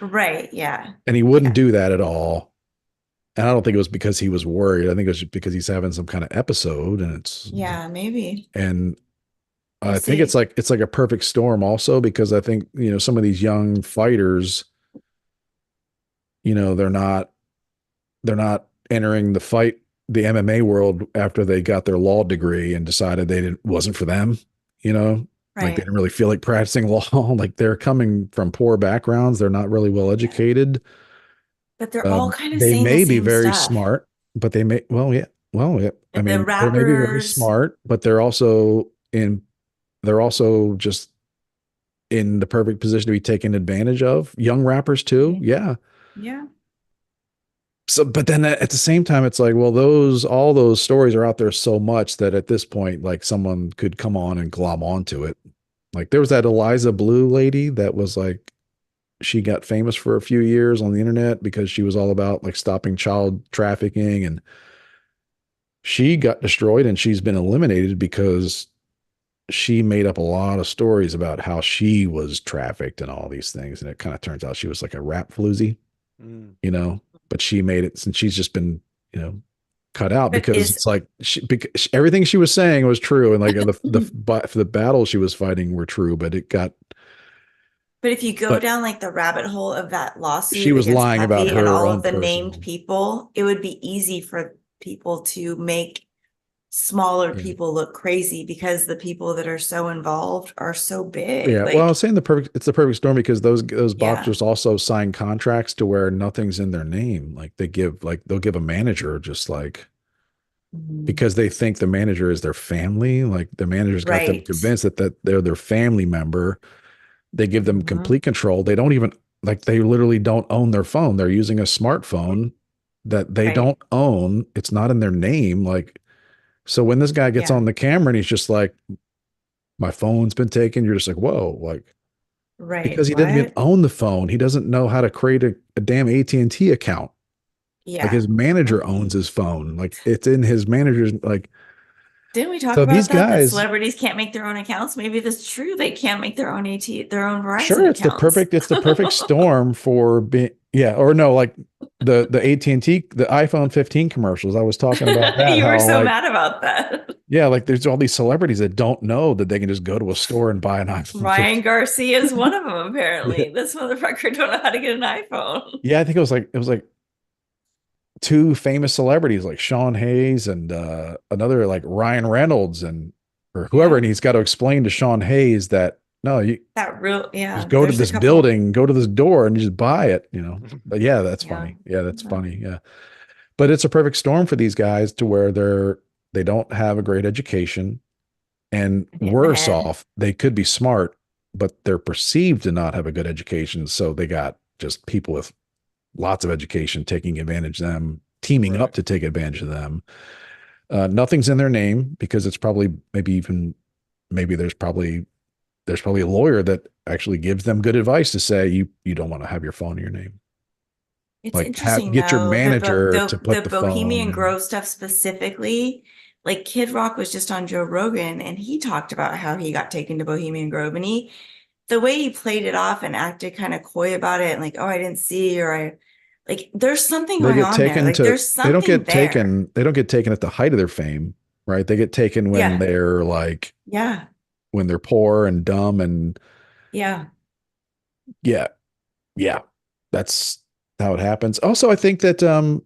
Right. Yeah. and he wouldn't Yeah. do that at all. And I don't think it was because he was worried. I think it was just because he's having some kind of episode, and Yeah. Maybe. and We'll I think see. it's like a perfect storm also because I think, some of these young fighters, they're not entering the MMA world after they got their law degree and decided they didn't wasn't for them, you know, like they Right. didn't really feel like practicing law. Like they're coming from poor backgrounds. They're not really well Yeah. educated. But they're all kind of They saying the may be same very stuff. smart, but they may, well, yeah. I The mean, they may be very rappers. smart, but they're also just in the perfect position to be taken advantage of. Young rappers too. Yeah. Yeah. Yeah. So, but then at the same time, it's like, well, all those stories are out there so much that at this point, like someone could come on and glom onto it. Like there was that Eliza Blue lady that was like, she got famous for a few years on the internet because she was all about like stopping child trafficking. And she got destroyed and she's been eliminated because she made up a lot of stories about how she was trafficked and all these things. And it kind of turns out she was like a rap floozy, Mm. you know, but she made it since she's just been, you know, cut out But because is it's like because everything she was saying was true. And like the battles she was fighting were true, but it got, but if you go but down like the rabbit hole of that she lawsuit was against lying about Puffy and her all own of the named personal. people, it would be easy for people to make smaller Yeah. people look crazy because the people that are so involved are so big. Yeah, well, I Like, was saying it's the perfect storm because those yeah. boxers also sign contracts to where nothing's in their name. Like they'll give a manager just like Mhm. because they think the manager is their family. Like the manager's got them Right. convinced that they're their family member. They give them Mhm. complete control. They don't even like they literally don't own their phone. They're using a smartphone that they Right. don't own. It's not in their name. Like so when this guy gets Yeah. on the camera and he's just like, my phone's been taken, you're just like, whoa, like Right. because he doesn't even What? own the phone. He doesn't know how to create a damn AT&T account. Like Yeah. his manager owns Mhm. his phone. Like it's in his manager's like Didn't we talk so about these that? That guys, celebrities can't make their own accounts? Maybe that's true. They can't make their own their own sure, Verizon accounts. it's the perfect storm for being yeah, or no, like the AT&T, the iPhone 15 commercials. I was talking about that, You were how so like mad about that. yeah, like there's all these celebrities that don't know that they can just go to a store and buy an iPhone Ryan 15. Garcia is one of them, Yeah. apparently. This motherfucker don't know how to get an iPhone. Yeah, I think it was like two famous celebrities like Sean Hayes and another like Ryan Reynolds and or whoever, Yeah. and he's got to explain to Sean Hayes that no, you That real, just yeah. go to There's a this couple. building, go to this door, and you just buy it, you know. But yeah, that's Yeah. funny. Yeah, that's funny. Yeah, but it's a perfect storm for these guys to where they don't have a great education, and Hit in the worse head. off, they could be smart, but they're perceived to not have a good education, so they got just people with lots of education taking advantage of them, teaming up Right. to take advantage of them. Nothing's in their name because it's probably maybe even maybe there's probably a lawyer that actually gives them good advice to say you don't want to have your phone in your name. It's Like interesting get your though, manager to the put the phone Bohemian in. Grove stuff specifically, like Kid Rock was just on Joe Rogan and he talked about how he got taken to Bohemian Grove and he the way he played it off and acted kind of coy about it and like, oh, I didn't see or I like there's something They going get on there. taken Like to there's something there. they don't get taken at the height of their fame, right? They get taken when Yeah. they're like Yeah. when they're poor and dumb and Yeah. yeah, yeah, that's how it happens. Also, I think that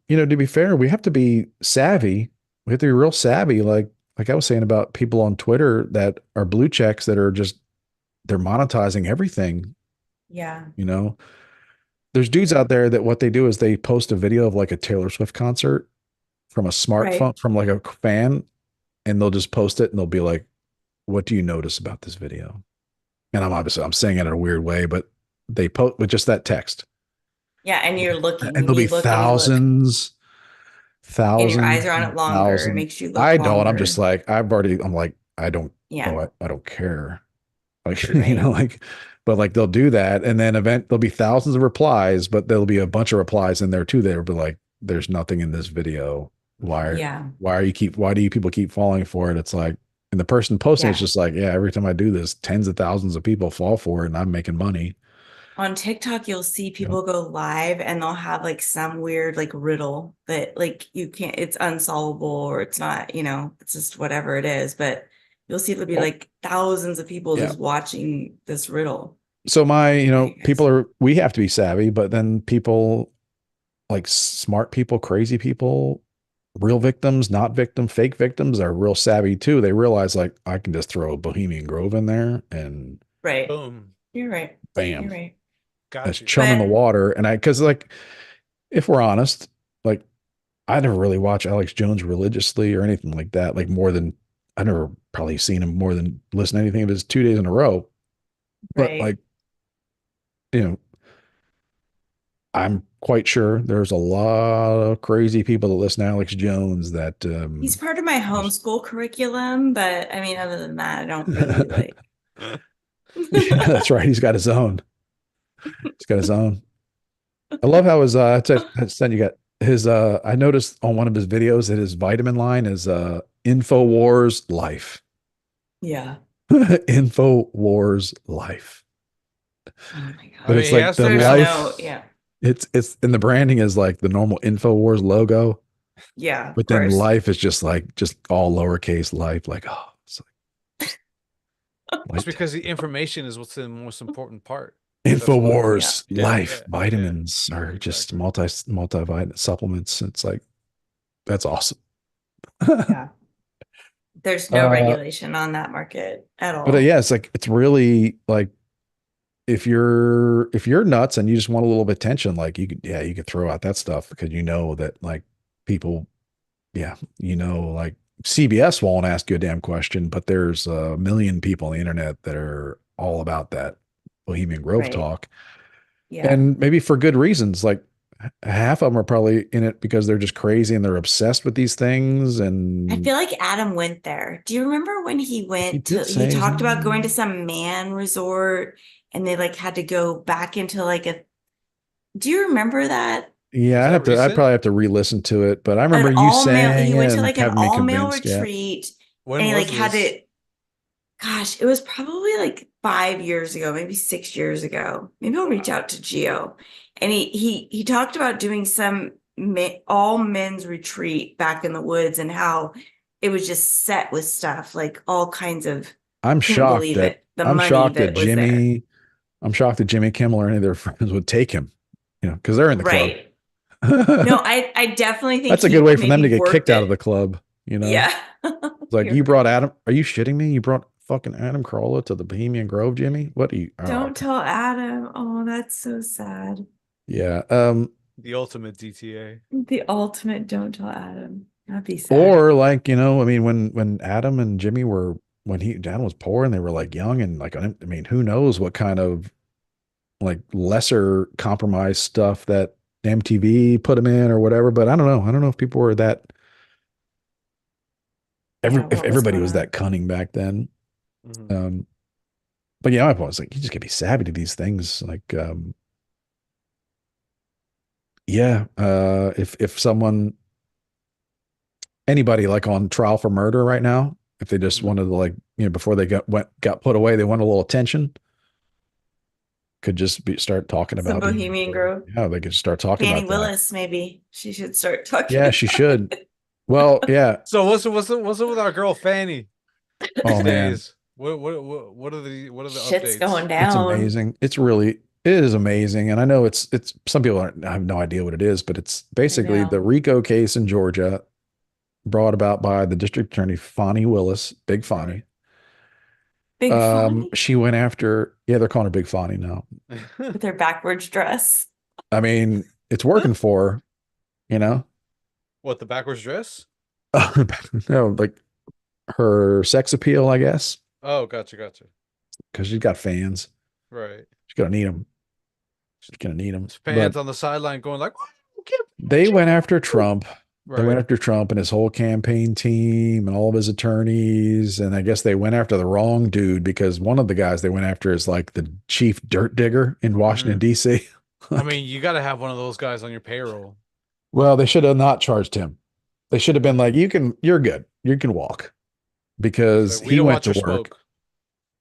you know, to be fair, we have to be savvy. We have to be real savvy. Like I was saying about people on Twitter that are blue checks that are just they're monetizing everything. Yeah. You know, there's dudes out there that what they do is they post a video of like a Taylor Swift concert from a Right. smartphone from like a fan, and they'll just post it and they'll be like, "What do you notice about this video?" And I'm saying it in a weird way, but they post with just that text, Yeah. And you're looking and and there'll be you look and you look and your eyes thousands are on and it longer. It thousands. makes you look I don't. I'm just longer. like I'm like I don't. Oh, Yeah. I don't care. Like you know, Right. like, but like they'll do that, and then there'll be thousands of replies, but there'll be a bunch of replies in there too. They'll be like, "There's nothing in this video. Yeah. Why do you people keep falling for it?" It's like, and the person posting it's Yeah. just like, "Yeah, every time I do this, tens of thousands of people fall for it, and I'm making money." On TikTok, you'll see You know? people go live and they'll have like some weird like riddle that like you can't, it's unsolvable or it's not, it's just whatever it is. But you'll see there'll be Oh, like thousands of people yeah. just watching this riddle. So you know, Okay, guys. we have to be savvy, but then people like smart people, crazy people, real victims, not victim, fake victims are real savvy too. They realize like I can just throw a Bohemian Grove in there and Right. Boom. You're right. You're bam, right. that's Got you. chum in the But water. And because like if we're honest, like I never really watch Alex Jones religiously or anything like that. Like more than I never probably seen him more than listen to anything of his 2 days in a row. But right. like you know, I'm quite sure there's a lot of crazy people that listen to Alex Jones that He's part of my just homeschool curriculum, but I mean, other than that, I don't really like. yeah, that's right. He's got his own. He's got his own. I love how his I said you got his I noticed on one of his videos that his vitamin line is InfoWars Life. Yeah. InfoWars Life. Oh my I But God. mean, it's he like has the to There's have. no, life, yeah. it's and the branding is like the normal InfoWars logo, Yeah, of but then course. life is just all lowercase life, like oh it's like just It's light because the information is what's the most important part. That's why. Yeah. InfoWars Yeah, Life yeah, yeah. vitamins are just Exactly. multivitamin supplements. It's like that's awesome. Yeah. There's no uh regulation on that market at but all. yeah, it's like it's really like if you're nuts and you just want a little bit of attention, like you could throw out that stuff because you know that like people, yeah, like CBS won't ask you a damn question, but there's a million people on the internet that are all about that Bohemian Grove Right. talk, Yeah. and maybe for good reasons. Like half of them are probably in it because they're just crazy and they're obsessed with these things. I And feel like Adam went there. Do you remember when he he did say, talked about going to some man resort and they like had to go back into like do you remember that? Was yeah, that I'd recent? probably have to re-listen to it, but I remember An you all male, saying he it went to and like an having me all male convinced. Yeah. retreat and When he like was had this? to, gosh, it was probably like 5 years ago, maybe 6 years ago. Maybe I'll reach Wow. out to Gio. And he talked about doing some all men's retreat back in the woods and how it was just set with stuff, like all kinds of, I'm couldn't shocked believe that it, the I'm money shocked that that was there. Jimmy I'm shocked that Jimmy Kimmel or any of their friends would take him, because they're in the club. Right. No, That's I definitely think a good he way for them to maybe get worked kicked out of the it. club. Yeah. It's like you You're brought right. Adam. Are you shitting me? You brought fucking Adam Carolla to the Bohemian Grove, Jimmy? What do you? Oh, Don't okay. tell Adam. Oh, that's so sad. Yeah. The ultimate DTA. The ultimate don't tell Adam. That'd be sad. Or like, I mean, when Adam and Jimmy were when Adam was poor and they were like young and like I mean, who knows what kind of like lesser compromise stuff that MTV put him in or whatever. But I don't know. I don't know if people were that Yeah, if what was everybody going was that on? cunning back then. Hmm. Um, but yeah, my point was like you just gotta be savvy to these things. Like, yeah, if someone anybody like on trial for murder right now, if they just Hmm. wanted to like, before they got put away, they want a little attention, could just start talking Some about Bohemian Bohemian Grove. Grove. Yeah, they could start talking Fannie about that. Willis, maybe. She should start talking Yeah, she about should. it. Well, yeah. So what's it with our girl Fanny Oh these man, days? What are the Shit's updates? going it's down. amazing. It is amazing. And I know it's some people have no idea what it is, but it's I basically the know. RICO case in Georgia brought about by the district attorney Fonnie Willis, Big Right. Fonnie. Big Fannie She went after, yeah, they're calling her Big Fonnie now. with her backwards dress. I mean, it's working for her, you know. What, the backwards dress? No, like her sex appeal, I guess, Oh, gotcha. because she's got fans. Right. She's gonna need them. She's gonna need them. Fans But on the sideline going like, "Woo, get they went after Trump. They went right. after Trump and his whole campaign team and all of his attorneys. And I guess they went after the wrong dude because one of the guys they went after is like the chief dirt digger in Washington, Hmm. D.C. I Like, mean, you got to have one of those guys on your payroll. well, they should have not charged him. They should have been like, you're good. You can walk It's because like, we he don't went want to your work. smoke.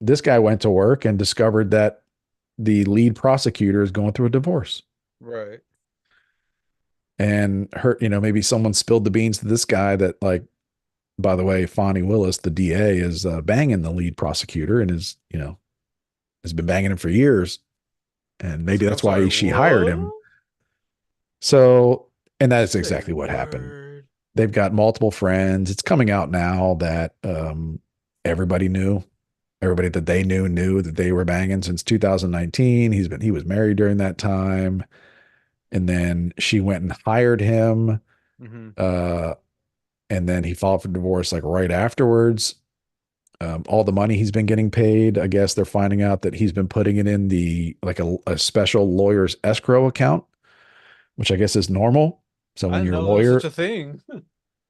This guy went to work and discovered that the lead prosecutor is going through a divorce. Right. And her, maybe someone spilled the beans to this guy that, like, by the way, Fonnie Willis, the DA, is banging the lead prosecutor and has been banging him for years. And It's maybe like, I'm that's sorry, why she hired what? him. So, and that is Say exactly what happened. word. They've got multiple friends. It's coming out now that everybody knew, everybody that they knew that they were banging since 2019. He was married during that time. And then she went and hired him. Hmm. Uh, and then he filed for divorce like right afterwards. All the money he's been getting paid, I guess they're finding out that he's been putting it in the like a special lawyer's escrow account, which I guess is normal. So I when didn't you're a know there was such lawyer, a thing.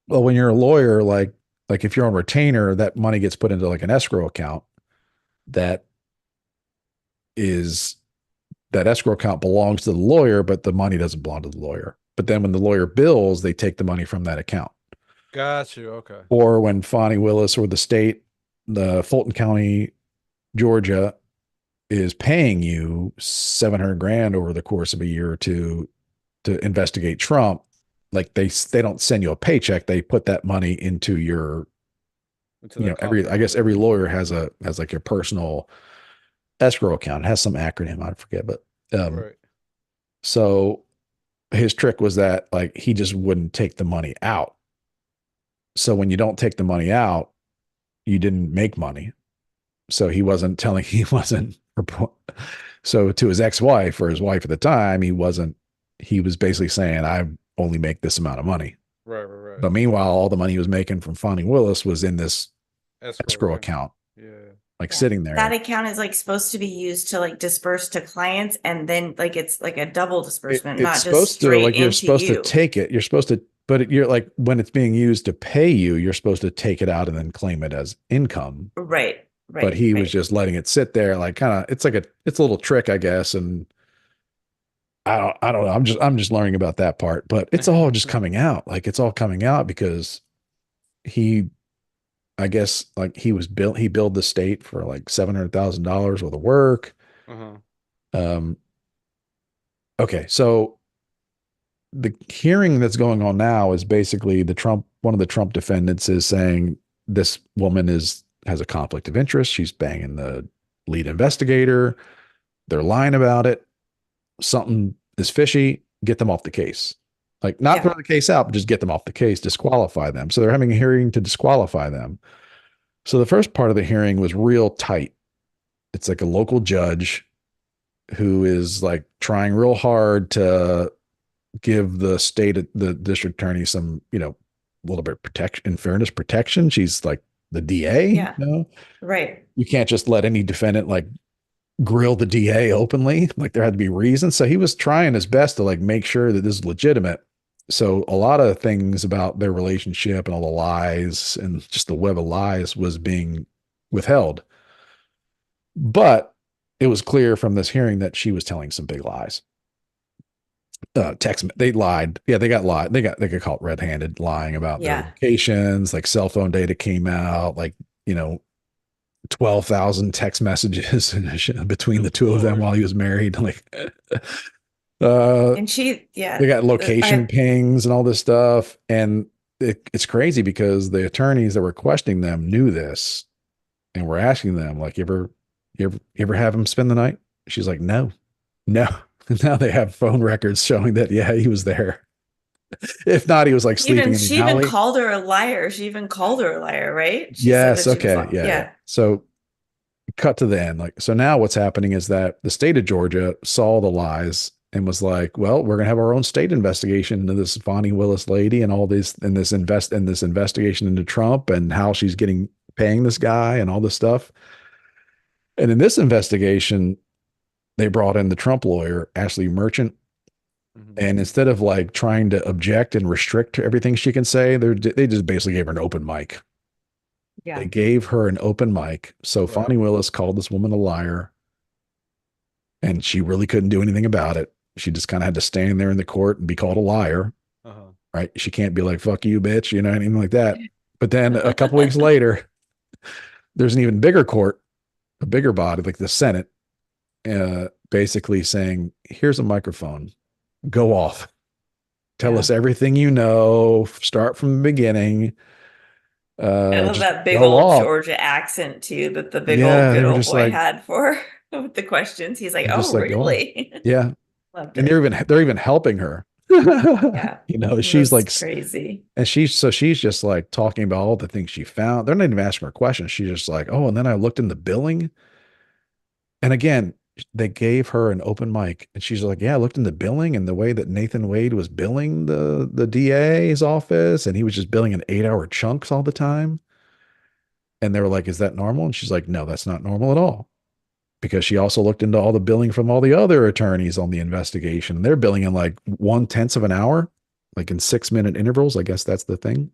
well, when you're a lawyer, like if you're on retainer, that money gets put into like an escrow account that is that escrow account belongs to the lawyer, but the money doesn't belong to the lawyer. but then when the lawyer bills, they take the money from that account. Got you. Okay. Or when Fonnie Willis or the state, the Fulton County, Georgia, is paying you 700 grand over the course of a year or two to investigate Trump, like they don't send you a paycheck. They put that money into your, Into the every, I coffers. guess every lawyer has like your personal escrow account. It has some acronym, I forget, but Right. so his trick was that like he just wouldn't take the money out. So when you don't take the money out, you didn't make money. So he wasn't telling, he wasn't, so to his ex-wife or his wife at the time, he was basically saying, I only make this amount of money. Right. Right. Right. But meanwhile, all the money he was making from Fonnie Willis was in this Escrow escrow account. account, Yeah. like Yeah. sitting That there. account is like supposed to be used to like disperse to clients, and then like it's like a double disbursement, It's not just supposed to, straight like, you're into supposed to you. take it. You're supposed to, but you're like, when it's being used to pay you, you're supposed to take it out and then claim it as income. Right, But right, he was right. just letting it sit there, like kind of, it's a little trick, I guess. And I don't know. I'm just learning about that part, but it's all just coming out. Like it's all coming out because he, I guess, like he billed the state for like $700,000 worth of work. Uh-huh. Um, okay. So the hearing that's going on now is basically one of the Trump defendants is saying this woman has a conflict of interest. She's banging the lead investigator. They're lying about it. Something is fishy. Get them off the case. Like not Yeah, throw the case out, but just get them off the case, disqualify them. So they're having a hearing to disqualify them. So the first part of the hearing was real tight. It's like a local judge who is like trying real hard to give the district attorney some, a little bit of protection, in fairness, protection. She's like the DA, yeah, right. you can't just let any defendant like grill the DA openly. Like there had to be reasons. So he was trying his best to like make sure that this is legitimate. So a lot of things about their relationship and all the lies and just the web of lies was being withheld. But it was clear from this hearing that she was telling some big lies. They lied. Yeah, they got lied. They got caught red-handed lying about their Yeah. locations. Like cell phone data came out. Like 12,000 text messages between the Good two of them Lord. while he was married. Like, And she, they yeah, got location I, pings and all this stuff. And it's crazy because the attorneys that were questioning them knew this and were asking them, like, you ever have him spend the night? She's like, no, no. Now they have phone records showing that, yeah, he was there. If not, he was like sleeping in the she even alley. called her a liar. She even called her a liar, right? She said Yes. that she was, Okay. Yeah. Yeah. yeah, So cut to the end. Like, so now what's happening is that the state of Georgia saw the lies and was like, well, we're going to have our own state investigation into this Fonnie Willis lady and all this, and this investigation into Trump and how she's getting paying this guy and all this stuff. And in this investigation, they brought in the Trump lawyer, Ashley Merchant. Mhm. And instead of like trying to object and restrict everything she can say, they just basically gave her an open mic. They yeah, gave her an open mic. So Right. Fonnie Willis called this woman a liar, and she really couldn't do anything about it. She just kind of had to stand there in the court and be called a liar, Uh-huh. right? She can't be like, fuck you, bitch, anything like that. But then a couple weeks later, there's an even bigger court, a bigger body, like the Senate, basically saying, here's a microphone, go off. Tell yeah. us everything you know, start from the beginning. I love Just that big go old off. Georgia accent too, that the big old Yeah, good they were old just boy like, had for with the questions. He's like, they're "Oh, just like, go on. really?" Yeah. Loved And it. they're even helping her. Yeah, She's that's like, crazy. and she's just like talking about all the things she found. They're not even asking her questions. She's just like, oh, and then I looked in the billing. And again, they gave her an open mic, and she's like, yeah, I looked in the billing and the way that Nathan Wade was billing the DA's office, and he was just billing in 8-hour chunks all the time. And they were like, is that normal? And she's like, no, that's not normal at all. Because she also looked into all the billing from all the other attorneys on the investigation. They're billing in like 1/10 of an hour, like in 6-minute intervals. I guess that's the thing.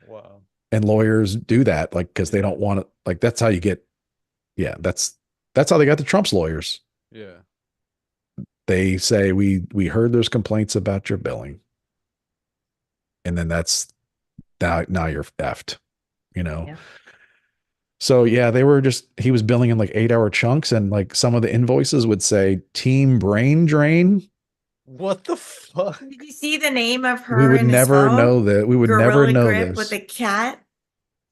Wow. And lawyers do that, like, because they Yeah. don't want to, like, that's how you get, yeah, that's how they got the Trump's lawyers. Yeah. They say we heard there's complaints about your billing, and then that's now you're effed, you know. Yeah. So yeah, they were just he was billing in like 8 hour chunks, and like some of the invoices would say team brain drain. What the fuck? Did you see the name of We her would in his never phone? know that. We would never Gorilla know Grip with this. a cat.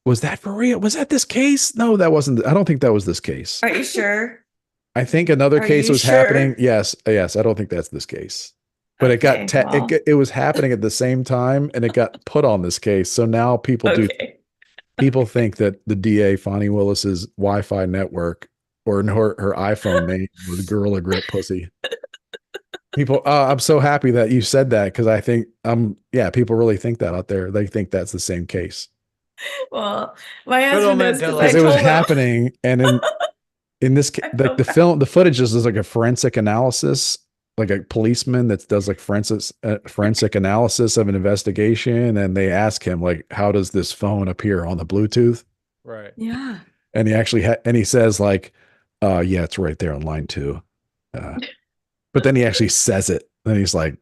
Was that for real? Was that this case? No, that wasn't. I don't think that was this case. Are you sure? I think another Are case you was happening. sure? Yes, yes. I don't think that's this case. But it got Okay, well, it was happening at the same time, and it got put on this case. So now okay. people think that the DA Fonnie Willis's Wi-Fi network or her iPhone name was Gorilla Grip Pussy. People, I'm so happy that you said that because I think yeah, people really think that out there. They think that's the same case Well, my Good old husband knows because I because it Mandela. was told him. happening, and in this I like feel the bad. film, the footage is like a forensic analysis, like a policeman that does like forensic analysis of an investigation, and they ask him like, how does this phone appear on the Bluetooth? Right. Yeah. And he actually and he says like, yeah, it's right there on line 2. Uh, but then he actually says it. Then he's like,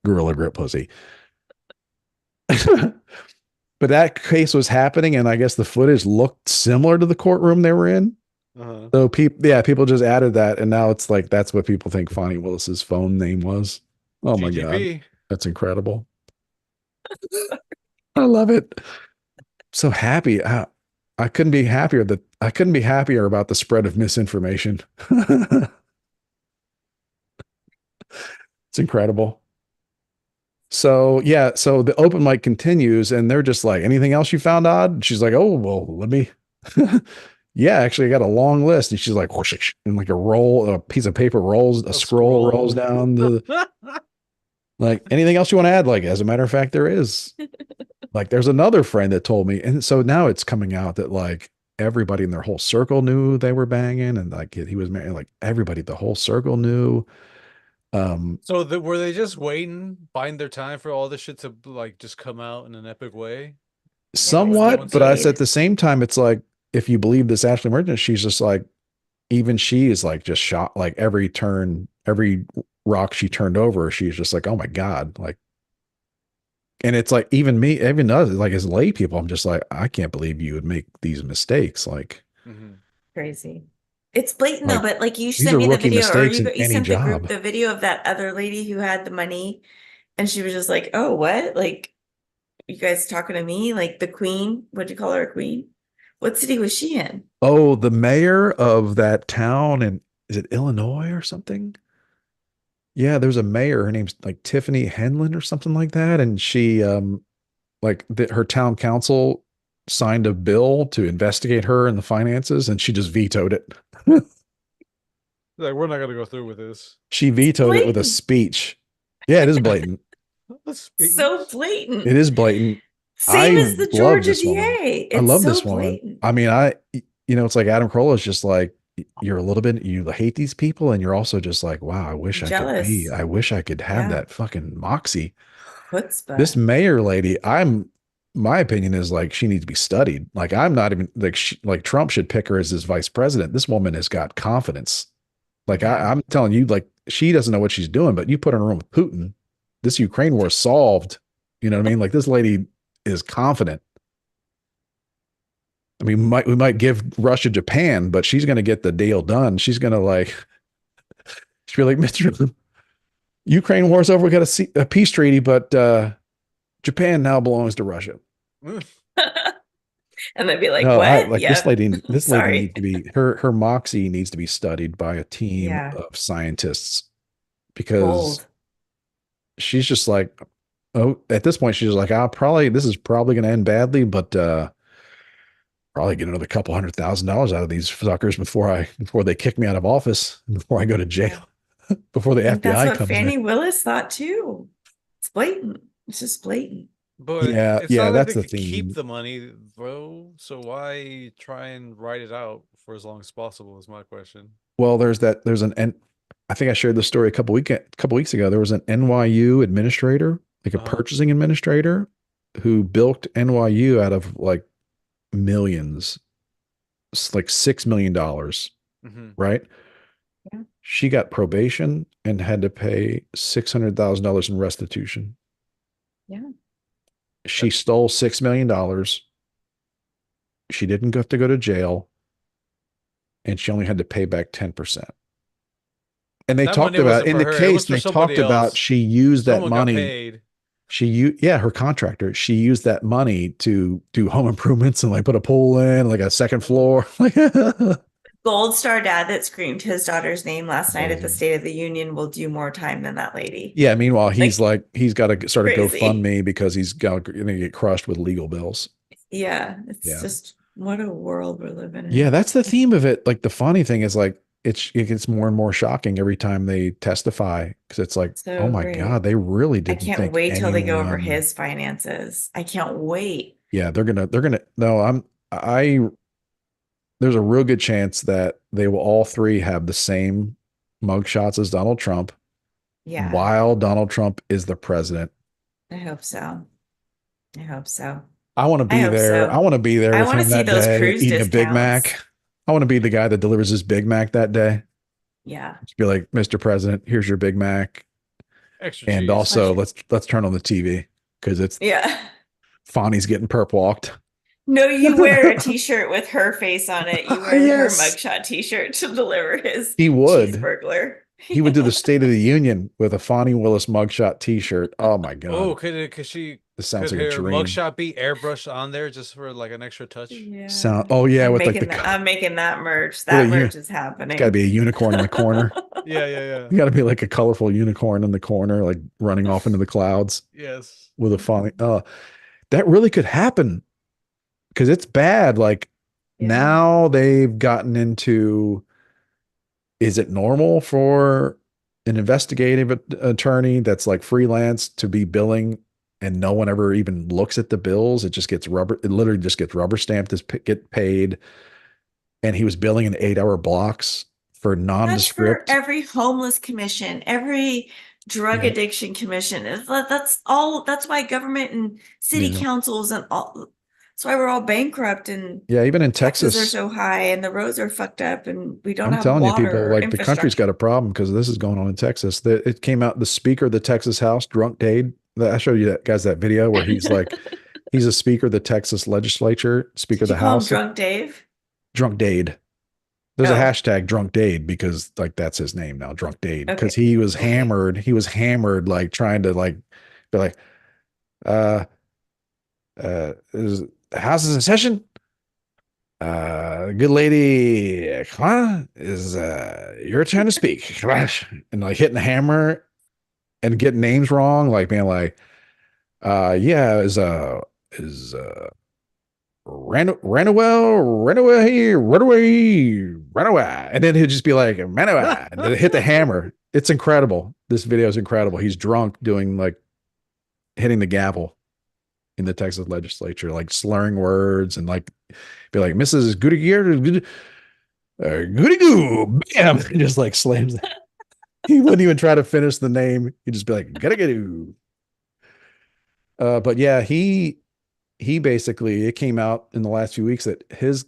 Gorilla Grip Pussy. But that case was happening, and I guess the footage looked similar to the courtroom they were in. Uh-huh. So people just added that, and now it's like that's what people think Fonnie Willis's phone name was. Oh my god, GGP. that's incredible! I love it. So happy. I couldn't be happier that I couldn't be happier about the spread of misinformation. It's incredible. So yeah, so the open mic continues, and they're just like, anything else you found odd? She's like, oh well, let me. Yeah, actually, I got a long list, and she's like, whoosh, and like a piece of paper rolls, a A scroll rolls scroll. down the like. Anything else you want to add? Like, as a matter of fact, there is. Like, there's another friend that told me, and so now it's coming out that like everybody in their whole circle knew they were banging, and like he was married. Like everybody, the whole circle knew. So were they just waiting, biding their time for all this shit to like just come out in an epic way? Yeah, they When no Somewhat, one but I said? said stayed. at the same time, it's like if you believe this Ashley Merchant, she's just like even she is like just shot like every turn, every rock she turned over, she's just like, oh my God. Like, and it's like even me, even us, like as lay people, I'm just like, I can't believe you would make these mistakes. Mm-hmm. Crazy. It's blatant though, Like but like you these sent are me the rookie video, or mistakes in you any sent the group job. the video of that other lady who had the money, and she was just like, "Oh, what? Like, you guys talking to me? Like the queen? What'd you call her, a queen? What city was she in?" Oh, the mayor of that town in, is it Illinois or something? Yeah, there's a mayor. Her name's like Tiffany Henlon or something like that. And she, like her town council signed a bill to investigate her and the finances, and she just vetoed it. Like, we're not gonna go through with this. She It's vetoed it with a blatant. speech. Yeah, it is blatant. A So speech. It blatant. is blatant. Same I as the love Georgia this woman. DA. I It's love so this woman. blatant. I mean, it's like Adam Carolla is just like, you're a little bit, you hate these people, and you're also just like, wow, Jealous. I wish I could have Yeah. that fucking moxie. This Chutzpah. mayor lady, my opinion is like she needs to be studied. Like I'm not even like like Trump should pick her as his vice president. This woman has got confidence. Like Yeah. I'm telling you, like she doesn't know what she's doing, but you put her in a room with Putin, this Ukraine war is solved. You know what I mean? Like this lady is confident. I mean, we might give Russia Japan, but she's going to get the deal done. She's going to like, she'll be like, Mr. Ukraine war's over. We got a peace treaty, but Japan now belongs to Russia. And they'd be like, No, I "What? like Yep. this lady Sorry." needs to be her moxie needs to be studied by a team Yeah. of scientists because Bold. she's just like, oh, at this point she's like, this is probably going to end badly, but probably get another couple $100,000 out of these suckers before they kick me out of office, before I go to Yeah. jail, before the I think that's FBI what comes in. Fannie Willis thought too. It's blatant. It's just blatant. But Yeah, it's yeah, not like that's they the could keep theme. the money, bro. So why try and write it out for as long as possible is my question. Well, there's an I think I shared this story a couple weeks ago. There was an NYU administrator, like a Uh-huh. purchasing administrator, who bilked NYU out of like millions, like $6 million, Mm-hmm. right? Yeah. She got probation and had to pay $600,000 in restitution. Yeah. She stole $6 million. She didn't have to go to jail, and she only had to pay back 10%. And they That talked money about wasn't in for the her. It case, was for they somebody talked about else. she used that Someone got money. paid. Yeah, her contractor. She used that money to do home improvements and like put a pool in, like a second floor. Like Gold Star dad that screamed his daughter's name last night at the amazing. State of the Union will do more time than that lady. Yeah. Meanwhile, he's Like like he's got to start a crazy. GoFundMe because he's going to get crushed with legal bills. Yeah, it's Yeah. just what a world we're living Yeah, in. that's the theme of it. Like the funny thing is like it gets more and more shocking every time they testify because it's like, oh So my great. God, they really I didn't can't think wait till they go over anyone. his finances. I can't wait. Yeah, they're gonna no, I there's a real good chance that they will all three have the same mugshots as Donald Trump Yeah, while Donald Trump is the president. I hope so. I hope so. I want to I be hope there. I so. want to be there I with want to him see that those day cruise eating a Big discounts. Mac. I want to be the guy that delivers his Big Mac that day. Yeah. Just be like, Mr. President, here's your Big Mac. Extra And cheese. also let's turn on the TV because it's Yeah. Fonny's getting perp walked. No, you wear a t-shirt with her face on it. You wear her Yes. mugshot t-shirt to deliver his He would. cheeseburglar. He would do the State of the Union with a Fonnie Willis mugshot t-shirt. Oh my Oh, God. could This sounds like a her dream. mugshot be airbrushed on there just for like an extra touch? Yeah. Oh yeah, I'm with like making that I'm making that merch. with a That merch is it's got to happening. be a unicorn in the corner. Yeah, yeah, yeah. You got to be like a colorful unicorn in the corner, like running off into the clouds Yes. with a Fonnie. That really could happen because it's bad. Like Yeah. now they've gotten into, is it normal for an investigative attorney that's like freelance to be billing and no one ever even looks at the bills? It literally just gets rubber stamped as get paid. And he was billing in 8 hour blocks for That's for nondescript. every homeless commission, every drug Yeah. addiction commission. That's all. That's why government and city Yeah. councils and all. That's why we're all bankrupt and Yeah. Even in taxes are Texas, so high and the roads are fucked up and we don't I'm have telling you, people, water or like the country's infrastructure. got a problem because this is going on in Texas. It came out, the Speaker of the Texas House, drunk Dade. I showed you that video where he's like, he's a speaker of the Texas legislature, Speaker of Did you the call him House, Drunk Dave? drunk Dade. There's a Oh, hashtag drunk Dade because like that's his name now, drunk Dade. Because okay. he was Okay. hammered. He was hammered, like trying to like be like, uh, is the house is in session? Good lady, come on, is your turn to speak. Come on. And like hitting the hammer and getting names wrong, like being like, yeah, is ran away. And then he'd just be like, Manoa, and then hit the hammer. It's incredible. This video is incredible. He's drunk doing like hitting the gavel in the Texas legislature, like slurring words and like be like, Mrs. Goody Gear, Goody Goo, bam, and just like slams. He wouldn't even try to finish the name. He'd just be like, gotta get you. But yeah, he basically, it came out in the last few weeks that his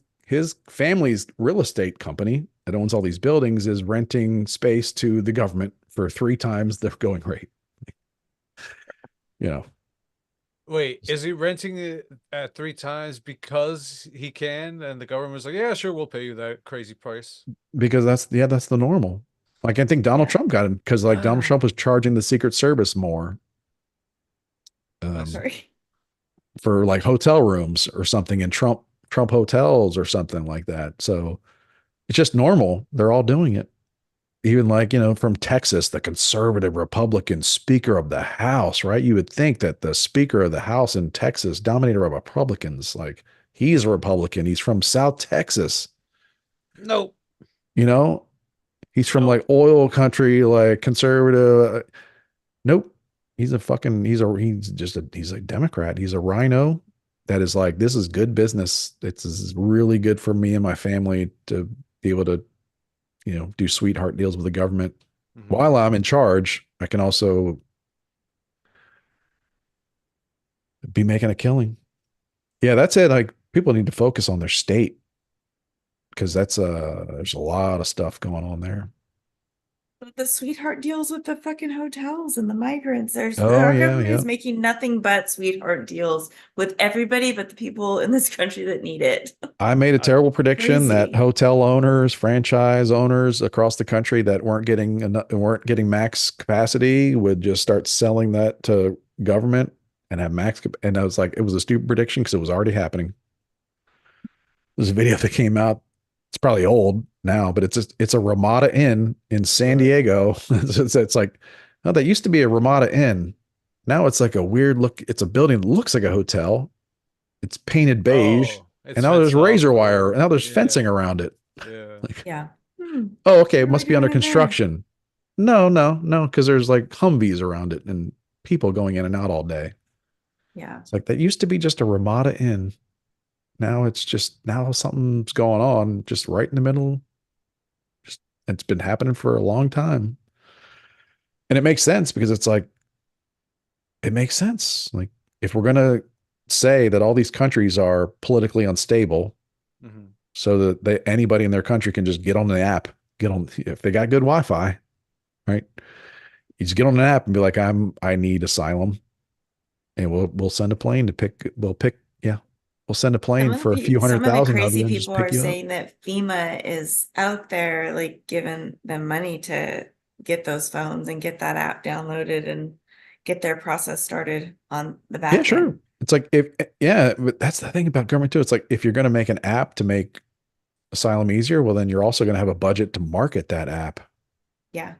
family's real estate company that owns all these buildings is renting space to the government for 3 times the going rate. You know, Wait, is he renting it at 3 times because he can, and the government's like, yeah, sure, we'll pay you that crazy price. because that's the normal. Like I think Donald Yeah. Trump got it because like Donald Trump was charging the Secret Service more I'm um, sorry. for like hotel rooms or something in Trump hotels or something like that. So it's just normal. They're all doing it. Even like, from Texas, the conservative Republican Speaker of the House, right? You would think that the Speaker of the House in Texas, dominated by Republicans, like he's a Republican. He's from South Texas, Nope. you know? He's from Nope. like oil country, like conservative. Nope. He's a Democrat. He's a rhino that is like, this is good business. This is really good for me and my family to be able to do sweetheart deals with the government. Mhm. While I'm in charge, I can also be making a killing. Yeah, that's it. Like people need to focus on their state because there's a lot of stuff going on there. The sweetheart deals with the fucking hotels and the migrants. Oh Our yeah, government yeah. is making nothing but sweetheart deals with everybody but the people in this country that need it. I made a I terrible prediction that Crazy. hotel owners, franchise owners across the country that weren't getting max capacity would just start selling that to government and have max. And I was like, it was a stupid prediction because it was already happening. There's a video that came out. It's probably old now, but it's a Ramada Inn in San right. Diego. It's like, oh, that used to be a Ramada Inn. Now it's like a weird look. It's a building that looks like a hotel. It's painted beige, Oh, and it's now there's fenced off razor wire, and or now there's yeah, fencing around it. yeah. Like, Yeah. oh, okay, it What are must we be under doing in there? construction. No, no, no, because there's like Humvees around it and people going in and out all day. Yeah. It's like that used to be just a Ramada Inn. Now it's just now something's going on just right in the middle. Just it's been happening for a long time. And it makes sense because it's like it makes sense. Like if we're gonna say that all these countries are politically unstable, Hmm. so that anybody in their country can just get on the app, get on if they got good Wi-Fi, right? You just get on an app and be like, I need asylum, and we'll send a plane to pick. Yeah, we'll send a plane for a few hundred Some of the thousand of crazy you and just people are pick you up. saying that FEMA is out there, like giving them money to get those phones and get that app downloaded and get their process started on the Yeah, back sure. end. It's like if yeah, but that's the thing about government too. It's like if you're going to make an app to make asylum easier, well, then you're also going to have a budget to market that app, Yeah.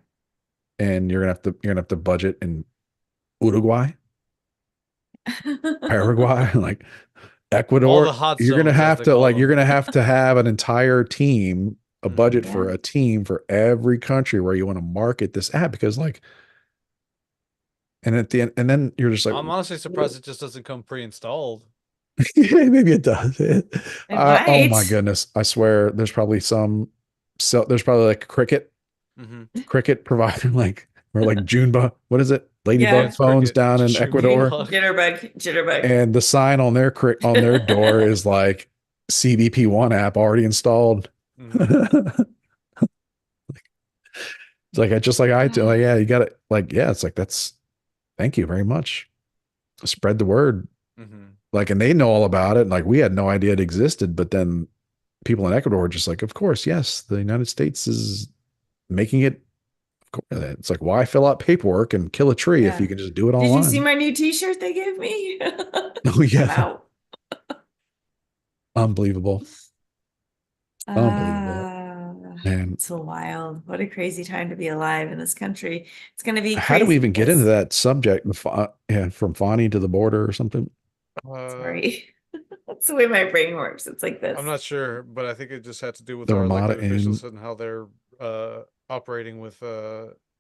and you're gonna have to budget in Uruguay, Paraguay, like All the Ecuador. hot zones, as they call You're them. gonna have to have an entire team, a Hmm. budget Yeah. for a team for every country where you want to market this app because like, and at the end, and then you're just like, I'm honestly surprised it just doesn't come pre-installed. yeah, maybe it does. It Oh my might. goodness, I swear, there's probably there's probably like Hmm. cricket provider like or like Juneba, what is it? Yeah, Ladybug Yeah. it's phones cricket. down in Ecuador, Junebug. Jitterbug. and the sign on on their door is like CBP1 app already installed. Hmm. It's like I just like I like yeah, you got it. Like yeah, it's like that's thank you very much. Spread the word. Hmm. Like, and they know all about it. And like we had no idea it existed, but then people in Ecuador were just like, of course, yes, the United States is making it. It's like why fill out paperwork and kill a tree if you Yeah. can just do it Did you see online? my new t-shirt they gave me? Oh I'm yeah, out. unbelievable, unbelievable, Uh, man. it's so wild. What a crazy time to be alive in this country. It's going to be How do we crazy even get into because, that subject? Yeah, from Fani to the border or something. Uh, sorry, that's the way my brain works. It's like I'm this. not sure, but I think it just had to do with The our Ramada elected in officials and how they're operating with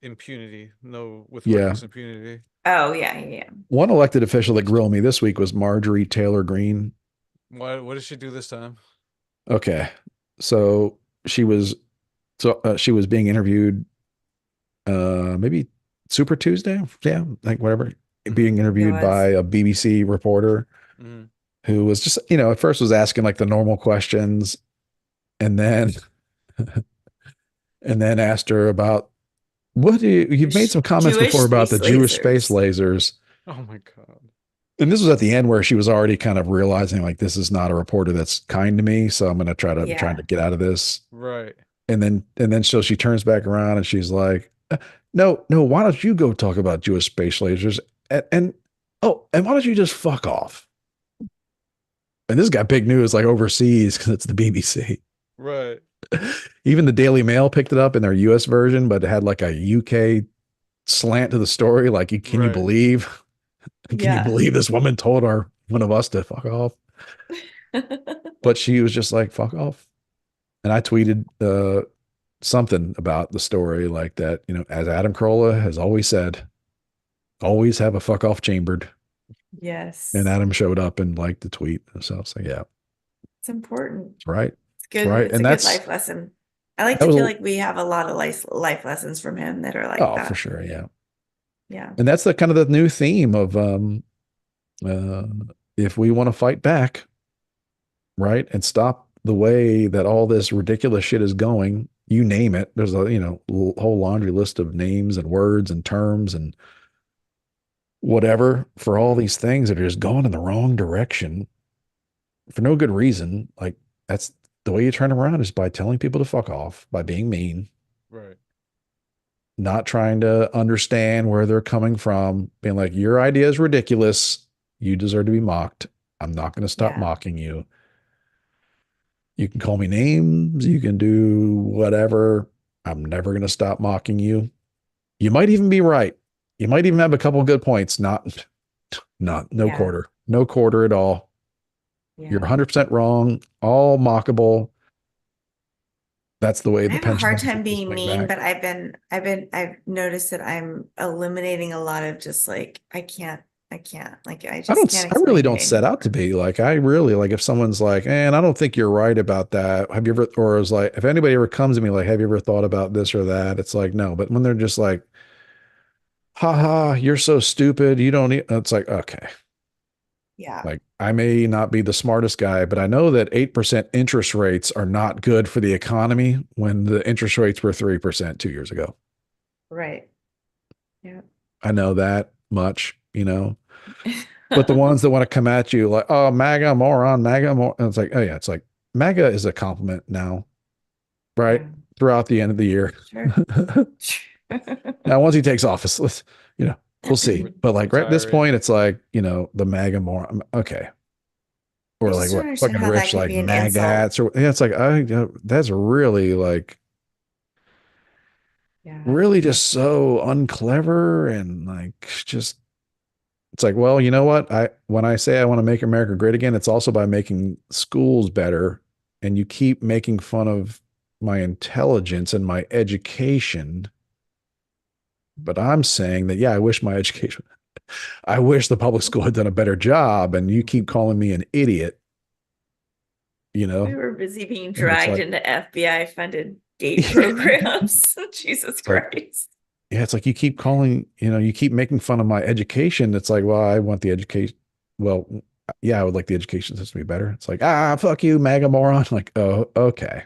impunity, no, with yeah. reckless impunity. Oh, yeah, yeah, yeah. One elected official that grilled me this week was Marjorie Taylor Greene. Why? What did she do this time? Okay. So she was she was being interviewed maybe Super Tuesday. Yeah, like whatever. Hmm. Being It interviewed by was. a BBC reporter Hmm. who was just, at first was asking like the normal questions and then asked her about you've made some comments Jewish before about the space Jewish space lasers. lasers. Oh my God. And this was at the end where she was already kind of realizing like this is not a reporter that's kind to me, so I'm going to trying to Yeah. get out of this. Right. And then so she turns back around and she's like, no, no, why don't you go talk about Jewish space lasers? And oh, and why don't you just fuck off? And this got big news like overseas because it's the BBC. Right. Even the Daily Mail picked it up in their US version, but it had like a UK slant to the story. Like, can you Right. believe? Can you Yeah. believe this woman told one of us to fuck off? But she was just like, fuck off. And I tweeted something about the story like that, as Adam Carolla has always said, always have a fuck off chambered. And Yes. Adam showed up and liked the tweet. So I was like, yeah, It's important. that's right. It's That's good. right. It's And a good life lesson. I like that to was, feel like we have a lot of life lessons from him that are like oh, for that. sure. Yeah. Yeah. And that's the kind of the new theme of, uh, if we want to fight back, right, and stop the way that all this ridiculous shit is going, you name it. There's a, whole laundry list of names and words and terms and whatever for all these things that are just going in the wrong direction for no good reason. Like that's the way you turn around is by telling people to fuck off, by being mean, Right. not trying to understand where they're coming from, being like, your idea is ridiculous. You deserve to be mocked. I'm not going to stop Yeah. mocking you. You can call me names. You can do whatever. I'm never going to stop mocking you. You might even be right. You might even have a couple of good points. No Yeah. quarter, no quarter at all. You're Yeah. 100% wrong. All mockable. That's the way I the have a hard pendulum time seems to being swing mean, back. but I've noticed that I'm eliminating a lot of just like, I can't, like, I just can't I really explain it don't set out to anymore. be like, I really like if someone's like, and I don't think you're right about that. Have you ever, or is like, if anybody ever comes to me like, have you ever thought about this or that? It's like, no, but when they're just like, haha, you're so stupid. You don't need, it's like, okay, Yeah. like I may not be the smartest guy, but I know that 8% interest rates are not good for the economy when the interest rates were 3% 2 years ago. Right. Yeah. I know that much, but the ones that want to come at you like, oh, MAGA moron, MAGA moron. And it's like, oh yeah, it's like MAGA is a compliment now, right? Yeah. Throughout the end of the year. Sure. Now, once he takes office, we'll see. Re- But like right at this retiring. point, it's like, the MAGA moron. Okay. I Or like just don't what understand fucking how that rich, could like be an insult. magats or yeah, it's like, that's really like, Yeah. really just so unclever and like just it's like, well, you know what? When I say I want to make America great again, it's also by making schools better. And you keep making fun of my intelligence and my education. But I'm saying that, yeah, I wish my education, I wish the public school had done a better job. And you keep calling me an idiot, you We know? were busy being And it's dragged like, into FBI funded gate it's programs. Jesus like, Christ. yeah, it's like you keep calling, you keep making fun of my education. It's like, well, I want the education. Well, yeah, I would like the education system to be better. It's like, fuck you, MAGA moron. Like, oh, okay.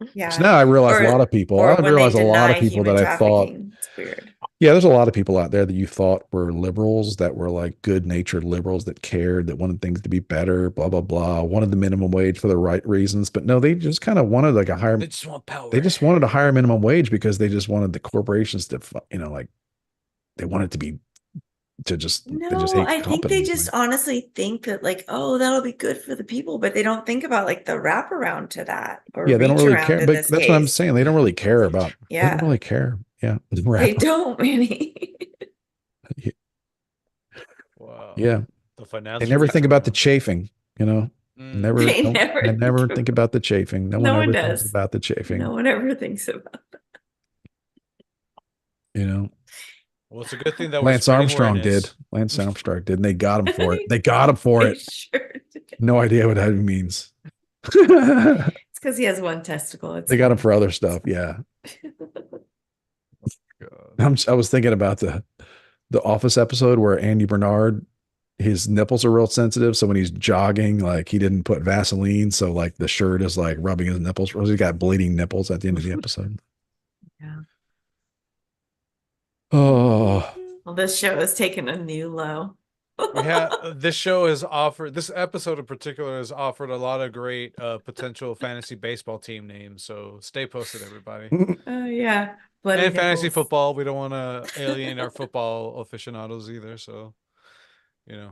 So Yeah. now I realize a lot Or of people, or I when they realize a lot of deny people that human I thought, trafficking. It's weird. yeah, there's a lot of people out there that you thought were liberals that were like good natured liberals that cared, that wanted things to be better, blah, blah, blah, wanted the minimum wage for the right reasons. But no, they just kind of wanted like They just want they power. just wanted a higher minimum wage because they just wanted the corporations to, like they wanted they just No, hate I think they companies. just Like, honestly think that like, oh, that'll be good for the people, but they don't think about like the wraparound to that or yeah, they don't reach really around care. in But this that's what I'm case. saying. They don't really care about, they don't Yeah, really care. Yeah. they Wrap. don't, Manny. Wow. Yeah. The They never philanthropy think about the program. chafing, you know. Mm. Never They don't never I think never of, think about the chafing. No one no one ever thinks does. about the No chafing, one ever thinks about you know. Well, it's a good thing that we're Lance spreading Armstrong did. awareness. Lance Armstrong did, and they got him for it. that. They got him for They it. sure did. No idea what that means. They It's because he has one testicle. It's got him fine. for other stuff. Yeah. God. I was thinking about the Office episode where Andy Bernard, his nipples are real sensitive. So when he's jogging, like he didn't put Vaseline, so like the shirt is like rubbing his nipples. He's got bleeding nipples at the end of the episode. Yeah. Oh, Well, this show has taken a new low. We have this show has offered this episode in particular has offered a lot of great potential fantasy baseball team names. So stay posted, everybody. Yeah. Bloody And fantasy nipples. football, we don't want to alienate our football aficionados either. So, you know,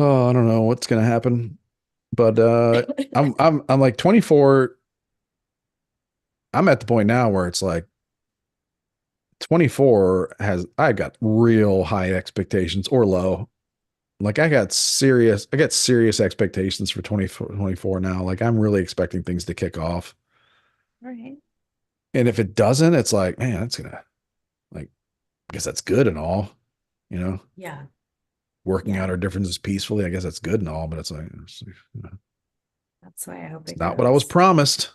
oh, I don't know what's gonna happen, but I'm like 24. I'm at the point now where it's like 24 has I got real high expectations or low. Like I got serious expectations for 2024 now. Like I'm really expecting things to kick off. Right. And if it doesn't, it's like, man, it's gonna like I guess that's good and all, you know, Yeah. working Yeah. out our differences peacefully. I guess that's good and all, but it's like That's why I hope it's it not what I was goes. promised.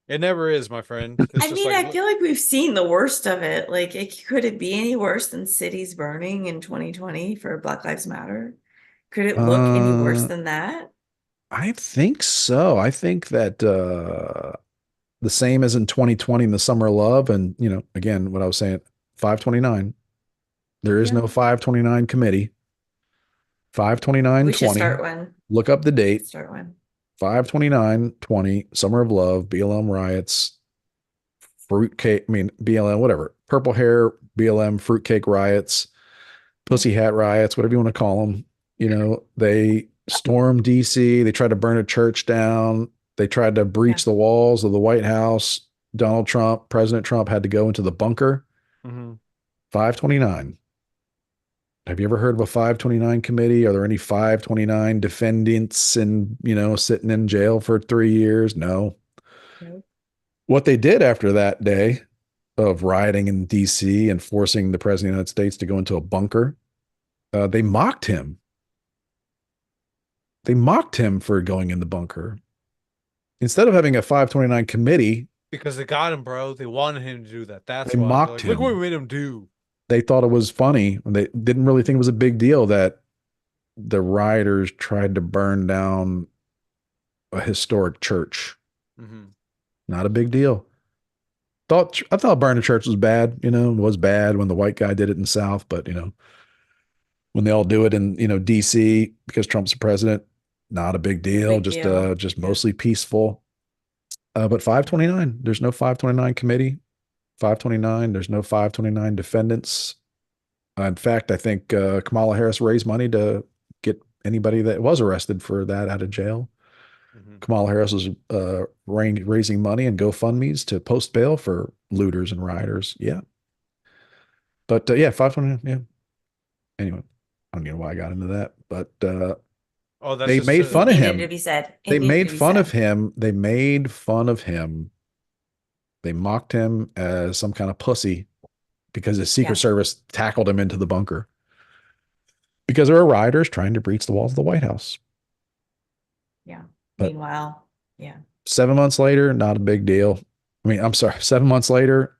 it never is, my friend. It's I just mean, like I feel like we've seen the worst of it. Like, could it be any worse than cities burning in 2020 for Black Lives Matter? Could it look any worse Uh than that? I think so. I think that the same as in 2020 in the summer of love. And, again, what I was saying, 529. There is Yeah. no 529 committee. We should 52920. start one. Look up the date. Start one. 52920. Summer of love, BLM riots, fruitcake. I mean, BLM, whatever. Purple hair, BLM, fruitcake riots, Yeah. pussy hat riots, whatever you want to call them. They stormed DC. They tried to burn a church down. They tried to Yeah. breach the walls of the White House. President Trump had to go into the bunker. Mm-hmm. 529. Have you ever heard of a 529 committee? Are there any 529 defendants and, sitting in jail for 3 years? No. Nope. What they did after that day of rioting in DC and forcing the president of the United States to go into a bunker, they mocked him. They mocked him for going in the bunker. Instead of having a 529 committee, Because they got him, bro. They wanted him to do that. That's they why. They're mocked like, look what we him. made him do. They thought it was funny. They didn't really think it was a big deal that the rioters tried to burn down a historic church. Mm-hmm. Not a big deal. I thought burning a church was bad, was bad when the white guy did it in the South, but when they all do it in, DC because Trump's the president, not a big No deal, big just deal. just Yeah. mostly peaceful. But 529, there's no 529 committee. 529, there's no 529 defendants. In fact, I think Kamala Harris raised money to get anybody that was arrested for that out of jail. Mm-hmm. Kamala Harris was raising money and GoFundMe's to post bail for looters and rioters. Yeah. But yeah, 529. Yeah. Anyway, I don't know why I got into that, but Oh, that's they just made It fun of needed to him. be said. It They needed made to be fun of said. him. They made fun of him. They mocked him as some kind of pussy because the Secret Yeah. Service tackled him into the bunker because there were rioters trying to breach the walls of the White House. Yeah. But Meanwhile, yeah. 7 months later, not a big deal. I mean, I'm sorry, 7 months later,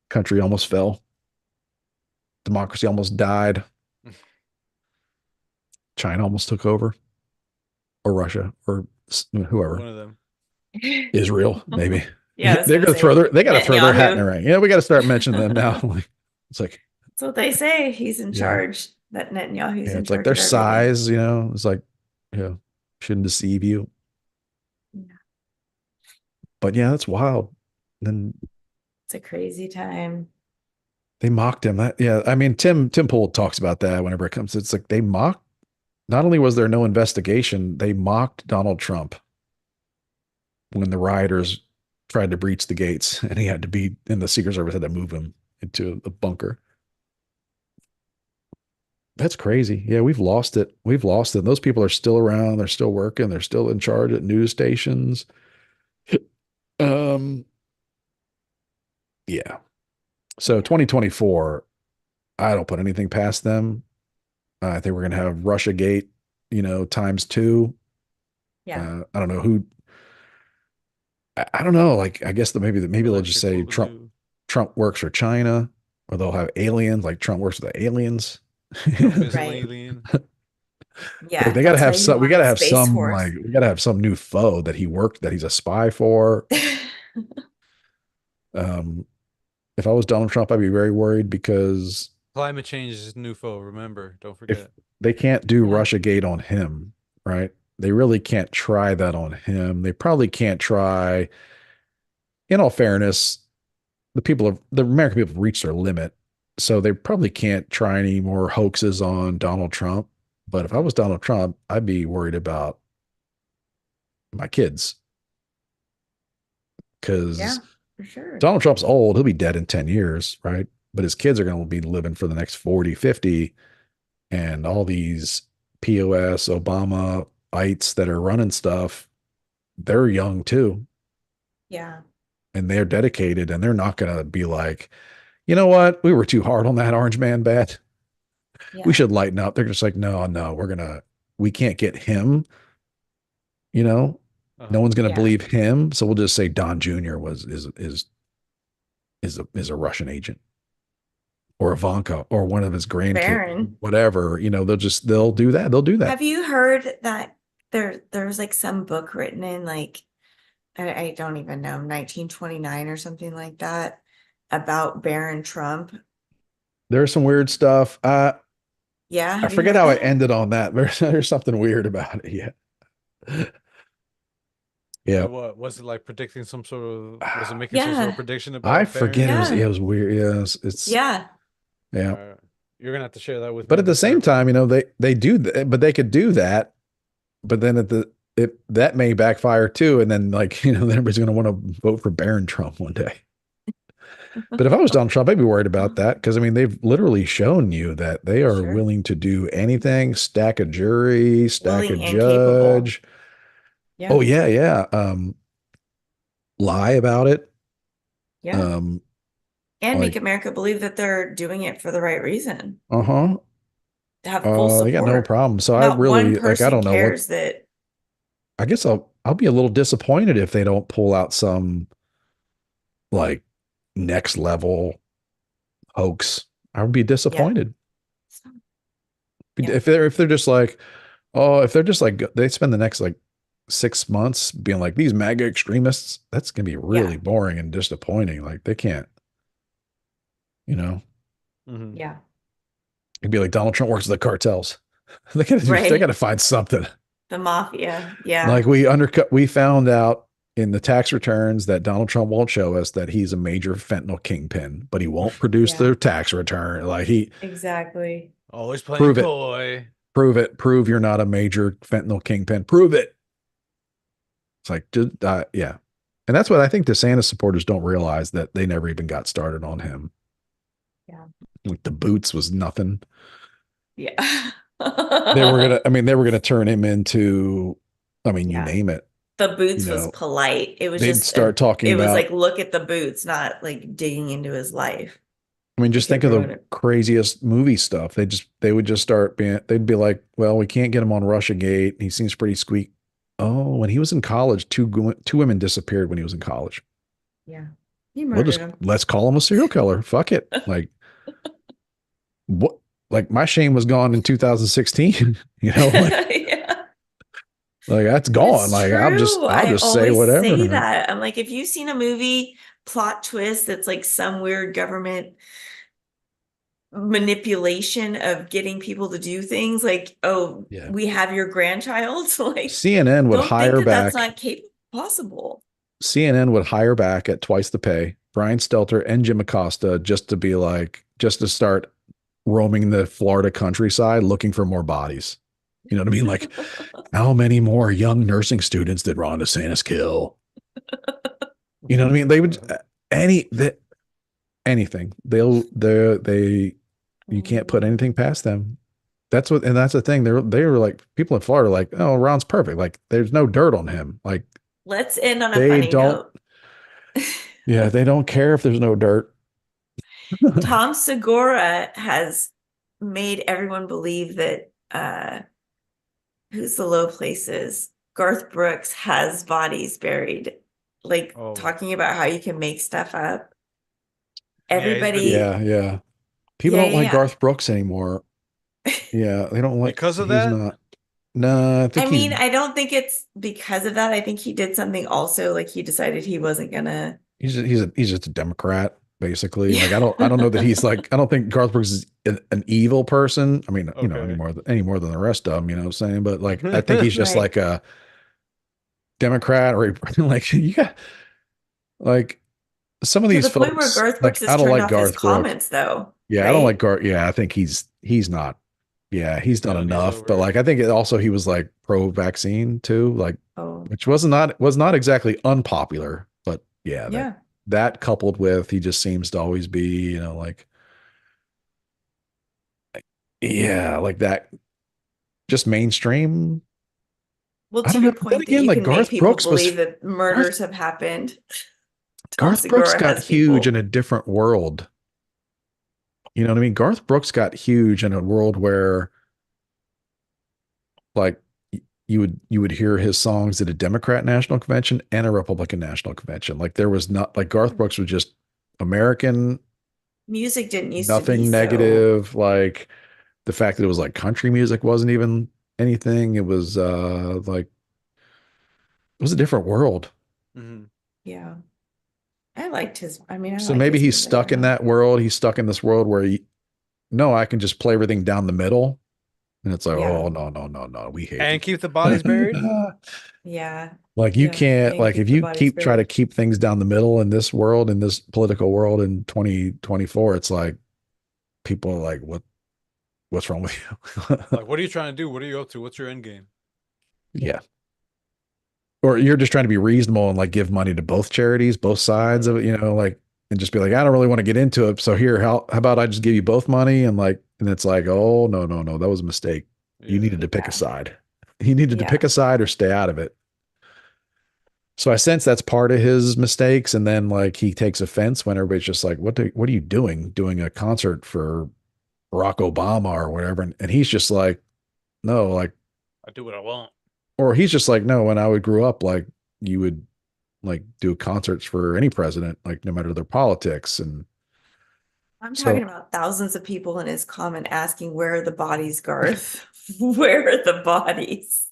country almost fell. Democracy almost died. China almost took over, or Russia, or whoever. one of them. Israel, maybe. Yeah, I was They're gonna gonna say throw their they gotta throw their hat in the Netanyahu. ring. Yeah, we gotta start mentioning them now. It's like, That's what they say. He's in yeah. charge. That Netanyahu's Yeah, in it's like charge their of everything. size, it's like, shouldn't deceive you. Yeah. But yeah, that's wild. Then It's a crazy time. they mocked him. Yeah, I mean, Tim Pool talks about that whenever it comes. It's like they mocked. Not only was there no investigation, they mocked Donald Trump when the rioters tried to breach the gates, and he had to be, and the Secret Service had to move him into a bunker. That's crazy. Yeah, we've lost it. We've lost it. Those people are still around. They're still working. They're still in charge at news stations. Um, yeah. So 2024, I don't put anything past them. I think we're going to have Russia Gate, times two. Yeah. I don't know who. I don't know. Like, I guess maybe they'll just Electric say Trump. Boogaloo. Trump works for China, or they'll have aliens. Like Trump works for the aliens. Trump is an Right. alien. Yeah. They got to That's why have he some. We got to wanted have Space some Force. we got to have some new foe that he's a spy for. Um, if I was Donald Trump, I'd be very worried because Climate change is new foe. Remember, don't if forget. they can't do Yeah. Russiagate on him, right? They really can't try that on him. They probably can't try. In all fairness, the American people have reached their limit, so they probably can't try any more hoaxes on Donald Trump. But if I was Donald Trump, I'd be worried about my kids because Yeah, for sure. Donald Trump's old. He'll be dead in 10 years, right? But his kids are going to be living for the next 40, 50. And all these POS, Obama-ites that are running stuff, they're young too. Yeah. And they're dedicated and they're not going to be like, you know what? We were too hard on that orange man bet. Yeah. We should lighten up. They're just like, no, we can't get him. No one's going to Yeah. believe him. So we'll just say Don Jr. is a Russian agent or Ivanka or one of his grandkids, Baron. whatever, they'll do that. They'll do that. Have you heard that there was like some book written in like I don't even know, 1929 or something like that about Barron Trump. There's some weird stuff. Yeah, I have you forget heard how I that? ended on that. There's something weird about it. Yeah. Yeah. What was it like predicting some sort of, was it making some sort of Yeah, prediction I about forget Barron? it yeah, was weird. Yes, it's yeah, yeah. You're gonna have to share that with But me at the next same time. time, they do but they could do that, but then that may backfire too, and then like, then everybody's going to want to vote for Barron Trump one day. But if I was Donald Trump, I'd be worried about that because I mean they've literally shown you that they are sure. willing to do anything, stack a jury, stack a Willing and capable. judge. Oh Yeah, yeah, yeah. Lie about it. yeah. Um, And make like, America believe that they're doing it for the right reason. uh-huh. To have full They got no support. problem. So I Not one really like I person don't know what cares that, I guess I'll be a little disappointed if they don't pull out some like next level hoax. I would be yeah, disappointed. yeah, If they're just like, oh, if they're just like they spend the next like 6 months being like these MAGA extremists, that's gonna be really yeah, boring and disappointing. Like they can't, you know, Hmm. yeah, it'd be like Donald Trump works with the cartels. They gotta right. find something. The mafia. Yeah, Like we found out in the tax returns that Donald Trump won't show us that he's a major fentanyl kingpin, but he won't produce yeah, the tax return. Like he exactly. Always playing prove it, coy. prove it, prove you're not a major fentanyl kingpin. Prove it. It's like, yeah. And that's what I think DeSantis supporters don't realize that they never even got started on him. Yeah, Like the boots was nothing. yeah. They were gonna turn him into, I mean, you Yeah. name it. The You boots was know, polite. It was they'd just start talking it was about, like, look at the boots, not like digging into his life. I mean, It just could think of the ruin it. craziest movie stuff. They would just start being, they'd be like, well, we can't get him on Russiagate. He seems pretty squeak. Oh, when he was in college, two women disappeared when he was in college. Yeah. He murdered him. Let's call him a serial killer. Fuck it. Like what? Like my shame was gone in 2016. Yeah. Like that's But gone. it's Like true. I'll I just say always say whatever. that. I'm like, if you've seen a movie plot twist that's like some weird government manipulation of getting people to do things like, oh, Yeah. we have your grandchild. Like, CNN would don't think hire that that's back. not capable possible. CNN would hire back at twice the pay Brian Stelter and Jim Acosta just to be like, just to start roaming the Florida countryside looking for more bodies. You know what I mean? Like, how many more young nursing students did Ron DeSantis kill? You know what I mean? They would any that anything. They you can't put anything past them. That's the thing. They were like people in Florida, like, oh, Ron's perfect. Like, there's no dirt on him. Like, Let's end on a they funny don't. note. Yeah, they don't care if there's no dirt. Tom Segura has made everyone believe that who's the low places? Garth Brooks has bodies buried. Like Oh, talking about how you can make stuff up. yeah, he's been Everybody, Yeah, yeah. People yeah, don't like yeah, Garth Brooks anymore. yeah. Yeah, they don't like. because of He's that. not. No, I I think mean, I don't think it's because of that. I think he did something also, like he decided he wasn't gonna. he's just a Democrat, basically. Yeah. Like I don't know that he's like I don't think Garth Brooks is an evil person. I mean, Okay. any more than the rest of them. You know what I'm saying? But like I think he's just Right. like a Democrat or like you got like some of To these the point where folks. Garth Brooks Like has I don't turned like off his Garth Brooks. comments though, Yeah, I don't like right? Garth. Yeah, I think he's not. Yeah, he's done Done. He's enough. But over it. like I think it also he was like pro-vaccine too, like Oh, which was not exactly unpopular. But yeah, yeah. that coupled with he just seems to always be, like yeah, like that just mainstream. Well, I to don't know. your But then point that again, you like can make people believe that Garth, murders have happened. Tom Garth Brooks Segura got has huge in people. a different world. You know what I mean? Garth Brooks got huge in a world where like you would hear his songs at a Democrat national convention and a Republican national convention. Like there was not like Garth Brooks was just American, Music didn't used to be nothing so. negative. Like the fact that it was like country music wasn't even anything. It was like it was a different world. Mhm. Yeah. I liked his, I mean, I So like maybe his he's music. I stuck don't in know. that world. He's stuck in this world where no, I can just play everything down the middle. And it's like, Yeah. oh no, no, no, no. We hate And you. keep the bodies buried? Yeah. Like you Yeah. can't And like if keep the you bodies try to buried. keep things down the middle in this world, in this political world in 2024, it's like people are like, what's wrong with you? Like, what are you trying to do? What are you up to? What's your end game? Yeah. Or you're just trying to be reasonable and like give money to both charities, both sides of Right. it, like and just be like, I don't really want to get into it. So here, how about I just give you both money? And like, and it's like, oh no, no, no, that was a mistake. You Yeah. needed to pick a Yeah. side. You needed to pick Yeah. a side or stay out of it. So I sense that's part of his mistakes. And then like he takes offense when everybody's just like, what are you doing? Doing a concert for Barack Obama or whatever. And he's just like, no, like, I do what I want. or he's just like, no, when I would grew up, like you would like do concerts for any president, like no matter their politics. And I'm talking so, about thousands of people in his comment asking, where are the bodies, Garth? Where are the bodies?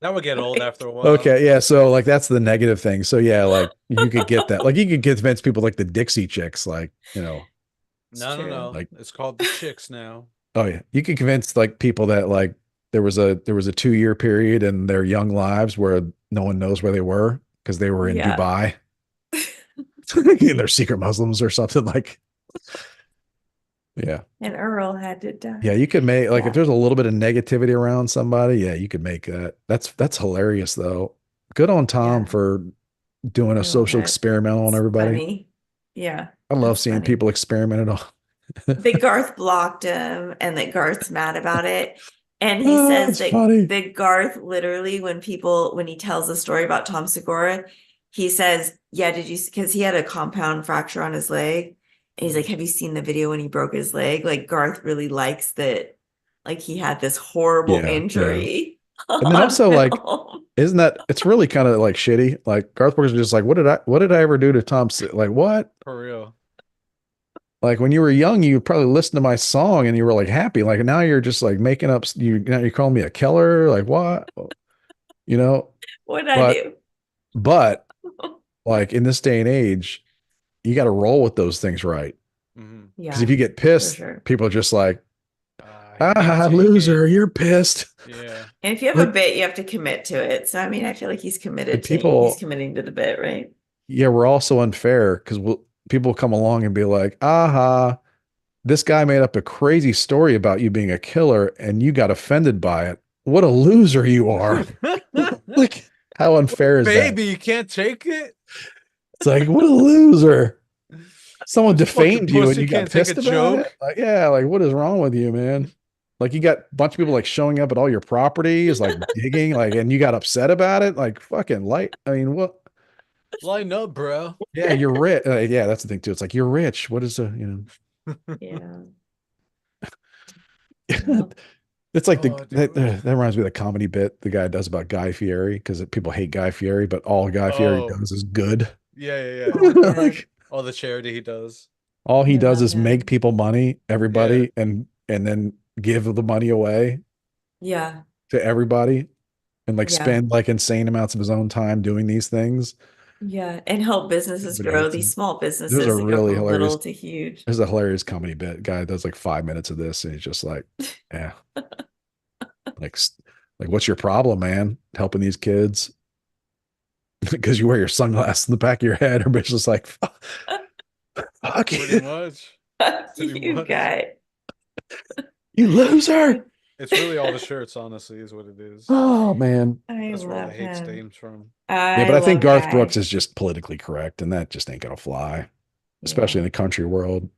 That would get old Like, after a while. okay. Yeah. So like, that's the negative thing. So yeah, like you could get that, like you could convince people like the Dixie Chicks, like, it's No, no, true. no. like, It's called the Chicks now. oh yeah, you could convince like people that like there was a 2 year period in their young lives where no one knows where they were because they were in Yeah. Dubai and they're secret Muslims or something like, yeah. And Earl had to Yeah, die. you could make like if Yeah. there's a little bit of negativity around somebody, yeah, you could make that. That's hilarious though. Good on Tom Yeah. for doing a Doing social that. experiment on It's everybody. funny. Yeah. I love That's seeing funny. people experiment on. That Garth blocked him and that Garth's mad about it. And he Oh, says it's funny. that Garth literally, when he tells the story about Tom Segura, he says, yeah, did you, because he had a compound fracture on his leg. And he's like, Mhm. have you seen the video when he broke his leg? Like Garth really likes that, like he had this horrible Yeah, yeah. injury And then on also like, film. isn't that it's really kind of like shitty? Like Garth Brooks is just like, what did I ever do to Tom? Like what? For real. Like when you were young, you would probably listen to my song and you were like happy. Like now you're just like making up. Now you're calling me a killer. Like what? You know. What did I But do? but like in this day and age, you got to roll with those things, right? Mhm. Because if Yeah, you get for pissed, sure. people are just like, He can't ah, take loser, it. you're pissed. Yeah. And if you have a Like bit, you have to commit to it. So I mean, I feel like and he's people, committing to the bit, right? yeah, we're also unfair because people come along and be like, aha, this guy made up a crazy story about you being a killer and you got offended by it. What a loser you are. Like, how unfair is that? Baby, you can't take it? It's like, what a loser. Someone Fucking defamed you and pussy you got can't take a pissed about it. joke. Like, yeah, like what is wrong with you, man? Like you got a bunch of people like showing up at all your properties, like digging, like, and you got upset about it. Like fucking light. I mean, what? Line up, bro. Yeah, you're rich. Yeah, that's the thing too. It's like you're rich. What is Yeah. know? Well, It's like Oh, dude. that reminds me of the comedy bit the guy does about Guy Fieri because people hate Guy Fieri, but all Guy Fieri Oh, does is good. yeah, yeah, yeah. oh, good. Like All the charity he does. all he I does love is make him. people money, Yeah. everybody, and then give the money away Yeah. to everybody and like Yeah. spend like insane amounts of his own time doing these things. Yeah. And help businesses Everybody grow, hates these him. small There's a businesses that go really from hilarious little to huge. there's a hilarious comedy bit. Guy does like 5 minutes of this and he's just like, yeah, like like what's your problem, man? Helping these kids because you wear your sunglasses in the back of your head. Everybody's just like, fuck Pretty you, much. Pretty You much. guy. you loser. It's really all the shirts, honestly, is what it is. Oh man. I That's where all the love hate him. stems from. Yeah, I but I think love Garth Brooks Guy. is just politically correct, and that just ain't gonna fly, especially Yeah. in the country world.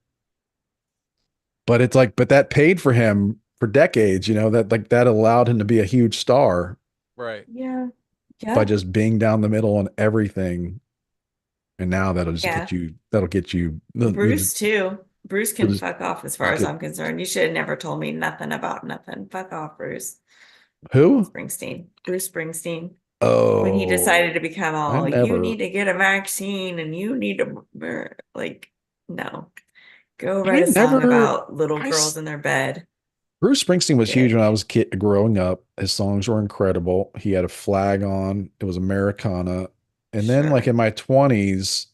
But it's like, but that paid for him for decades, that like that allowed him to be a huge star Right. Yeah. by Yeah. just being down the middle on everything. And now Yeah. that'll get you, Bruce too. Bruce can Bruce- fuck off as far you as could, I'm concerned. You should have never told me nothing about nothing. Fuck off, Bruce. who? Springsteen. Bruce Springsteen. When he Oh, decided to become I all, you need never, to get a vaccine and you need to, like, no. Go I write a song never, about little I, girls s- in their bed. Bruce Springsteen was huge Very. when I was a kid growing up. His songs were incredible. He had a flag on. It was Americana. And then like Sure. in my 20s,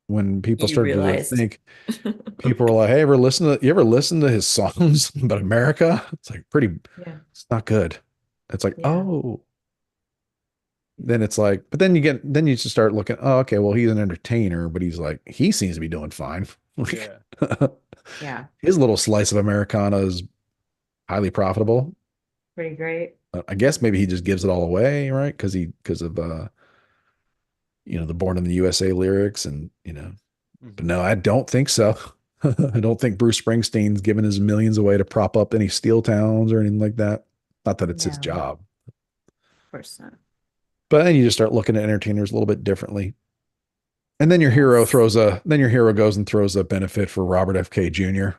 when people You started to realized. think, people were like, "Hey, you ever listen to his songs about America?" It's like Yeah. it's not good. It's like, Yeah. oh, then it's like, but then you just start looking, oh, okay, well, he's an entertainer, but he's like, he seems to be doing fine. Like Yeah. Yeah. his little slice of Americana is highly profitable. Pretty great. I guess maybe he just gives it all away, right? Because of the Born in the USA lyrics and but Mhm. no, I don't think so. I don't think Bruce Springsteen's giving his millions away to prop up any steel towns or anything like that. Not that it's his No, job. of course not. But then you just start looking at entertainers a little bit differently. And then Yes. your hero goes and throws a benefit for Robert FK Jr.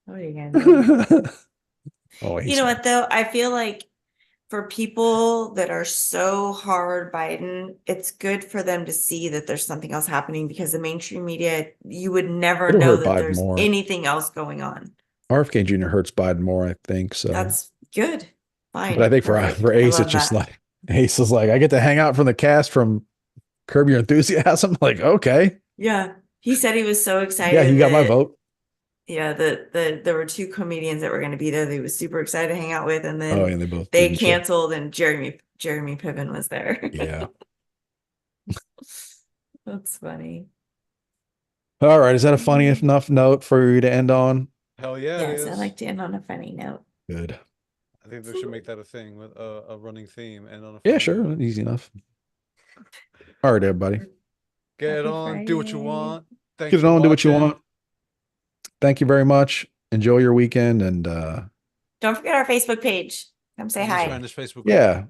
What are you gonna do? Oh, You he's know what though? I feel like for people that are so hard Biden, it's good for them to see that there's something else happening because the mainstream media, you would never it'll know hurt that Biden there's more. anything else going on. RFK Jr. hurts Biden more, I think. So, That's good. but I Fine. think for Perfect. I Ace, it's love just that. like Ace is like, I get to hang out from the cast from Curb Your Enthusiasm. Like, okay, Yeah. He said he was so yeah, you excited got my that vote. yeah, there were two comedians that were going to be there that he was super excited to hang out with, and Oh, then and they both they didn't show. canceled and Jeremy Piven was there. Yeah. That's funny. All right. Is that a funny enough note for you to end on? Hell yeah, it Yes, I is. like to end on a funny note. Good. I think they should make that a thing with a running theme and on a Yeah, funny sure. note. Easy enough. All right, everybody. Get Happy on, do what you Friday. want. Thanks Get it for on, do what you watching. want. Thank you very much. Enjoy your weekend and Don't forget our Facebook page. Come say Endless hi. Randish Facebook group. yeah,